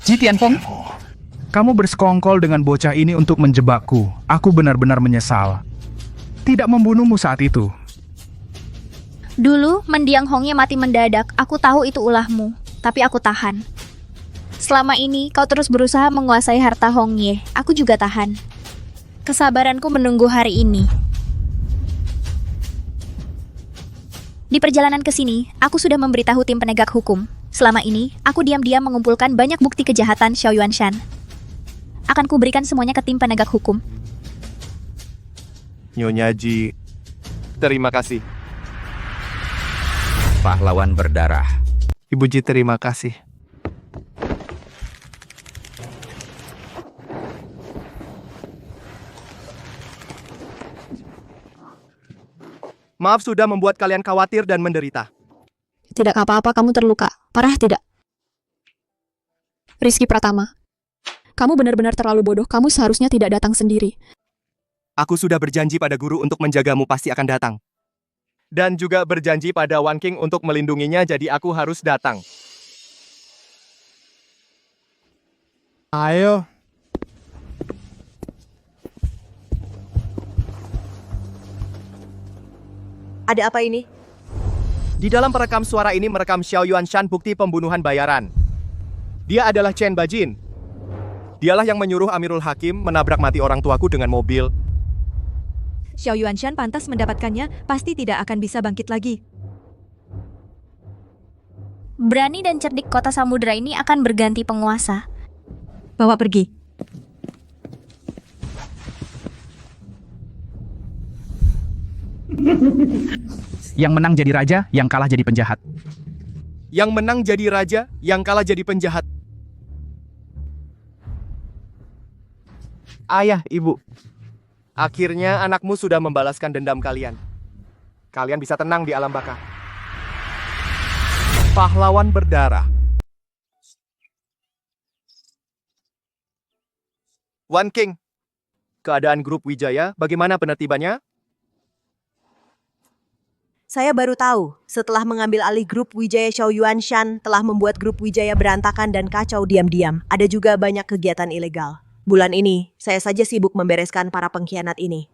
Ji Tianfeng, kamu bersekongkol dengan bocah ini untuk menjebakku. Aku benar-benar menyesal. Tidak membunuhmu saat itu. Dulu, mendiang Hongye mati mendadak. Aku tahu itu ulahmu, tapi aku tahan. Selama ini, kau terus berusaha menguasai harta Hongye. Aku juga tahan. Kesabaranku menunggu hari ini. Di perjalanan ke sini, aku sudah memberitahu tim penegak hukum. Selama ini, aku diam-diam mengumpulkan banyak bukti kejahatan Xiao Yuanshan. Akan kuberikan semuanya ke tim penegak hukum. Nyonya Ji, terima kasih. Pahlawan berdarah. Ibu Ji, terima kasih. Maaf sudah membuat kalian khawatir dan menderita. Tidak apa-apa, kamu terluka. Parah tidak? Rizky Pratama. Kamu benar-benar terlalu bodoh, kamu seharusnya tidak datang sendiri. Aku sudah berjanji pada guru untuk menjagamu pasti akan datang. Dan juga berjanji pada Wan King untuk melindunginya, jadi aku harus datang. Ayo. Ada apa ini? Di dalam perekam suara ini merekam Xiao Yuanshan bukti pembunuhan bayaran. Dia adalah Chen Bajin. Dialah yang menyuruh Amirul Hakim menabrak mati orang tuaku dengan mobil. Xiao Yuanshan pantas mendapatkannya, pasti tidak akan bisa bangkit lagi. Berani dan cerdik kota samudera ini akan berganti penguasa. Bawa pergi. Yang menang jadi raja, yang kalah jadi penjahat. Yang menang jadi raja, yang kalah jadi penjahat. Ayah, ibu. Akhirnya anakmu sudah membalaskan dendam kalian. Kalian bisa tenang di alam baka. Pahlawan berdarah. Wan King. Keadaan grup Wijaya, bagaimana penertibannya? Saya baru tahu, setelah mengambil alih grup Wijaya Xiao Yuanshan telah membuat grup Wijaya berantakan dan kacau diam-diam. Ada juga banyak kegiatan ilegal. Bulan ini, saya saja sibuk membereskan para pengkhianat ini.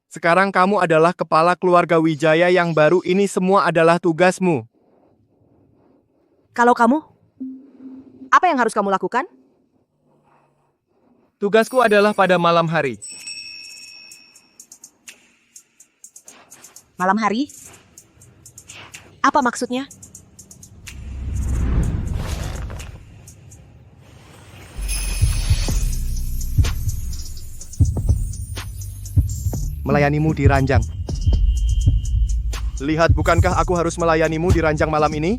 Sekarang kamu adalah kepala keluarga Wijaya yang baru, ini semua adalah tugasmu. Kalau kamu, apa yang harus kamu lakukan? Tugasku adalah pada malam hari. Malam hari? Apa maksudnya? Melayanimu di ranjang. Lihat, bukankah aku harus melayanimu di ranjang malam ini?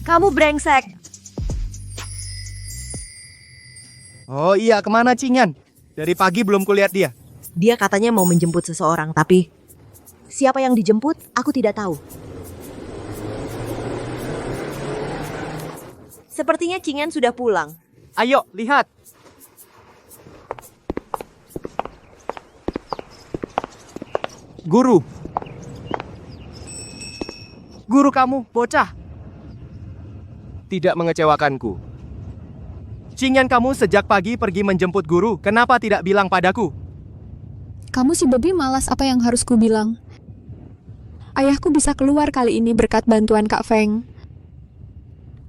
Kamu brengsek. Oh iya, kemana Cinyan? Dari pagi belum kulihat dia. Dia katanya mau menjemput seseorang, tapi siapa yang dijemput, aku tidak tahu. Sepertinya Cinyan sudah pulang. Ayo, lihat. Guru. Guru kamu, bocah. Tidak mengecewakanku. Cinyan kamu sejak pagi pergi menjemput guru, kenapa tidak bilang padaku? Kamu si babi malas, apa yang harus ku bilang? Ayahku bisa keluar kali ini berkat bantuan Kak Feng.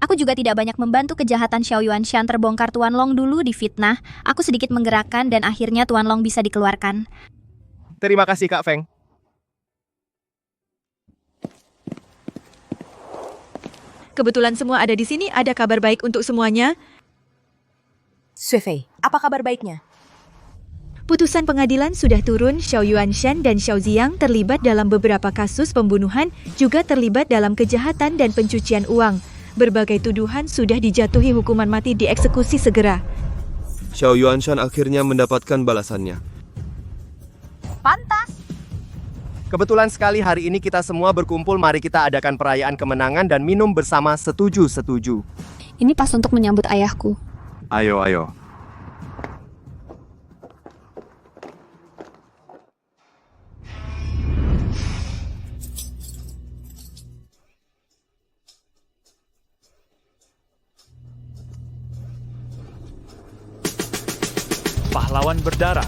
Aku juga tidak banyak membantu kejahatan Xiao Yuanshan terbongkar. Tuan Long dulu difitnah. Aku sedikit menggerakkan dan akhirnya Tuan Long bisa dikeluarkan. Terima kasih Kak Feng. Kebetulan semua ada di sini, ada kabar baik untuk semuanya. Sui, apa kabar baiknya? Putusan pengadilan sudah turun. Xiao Yuanshan dan Xiao Ziyang terlibat dalam beberapa kasus pembunuhan, juga terlibat dalam kejahatan dan pencucian uang. Berbagai tuduhan sudah dijatuhi hukuman mati, dieksekusi segera. Xiao Yuanshan akhirnya mendapatkan balasannya. Pantas. Kebetulan sekali hari ini kita semua berkumpul, mari kita adakan perayaan kemenangan dan minum bersama, setuju. Ini pas untuk menyambut ayahku. Ayo. Pahlawan berdarah.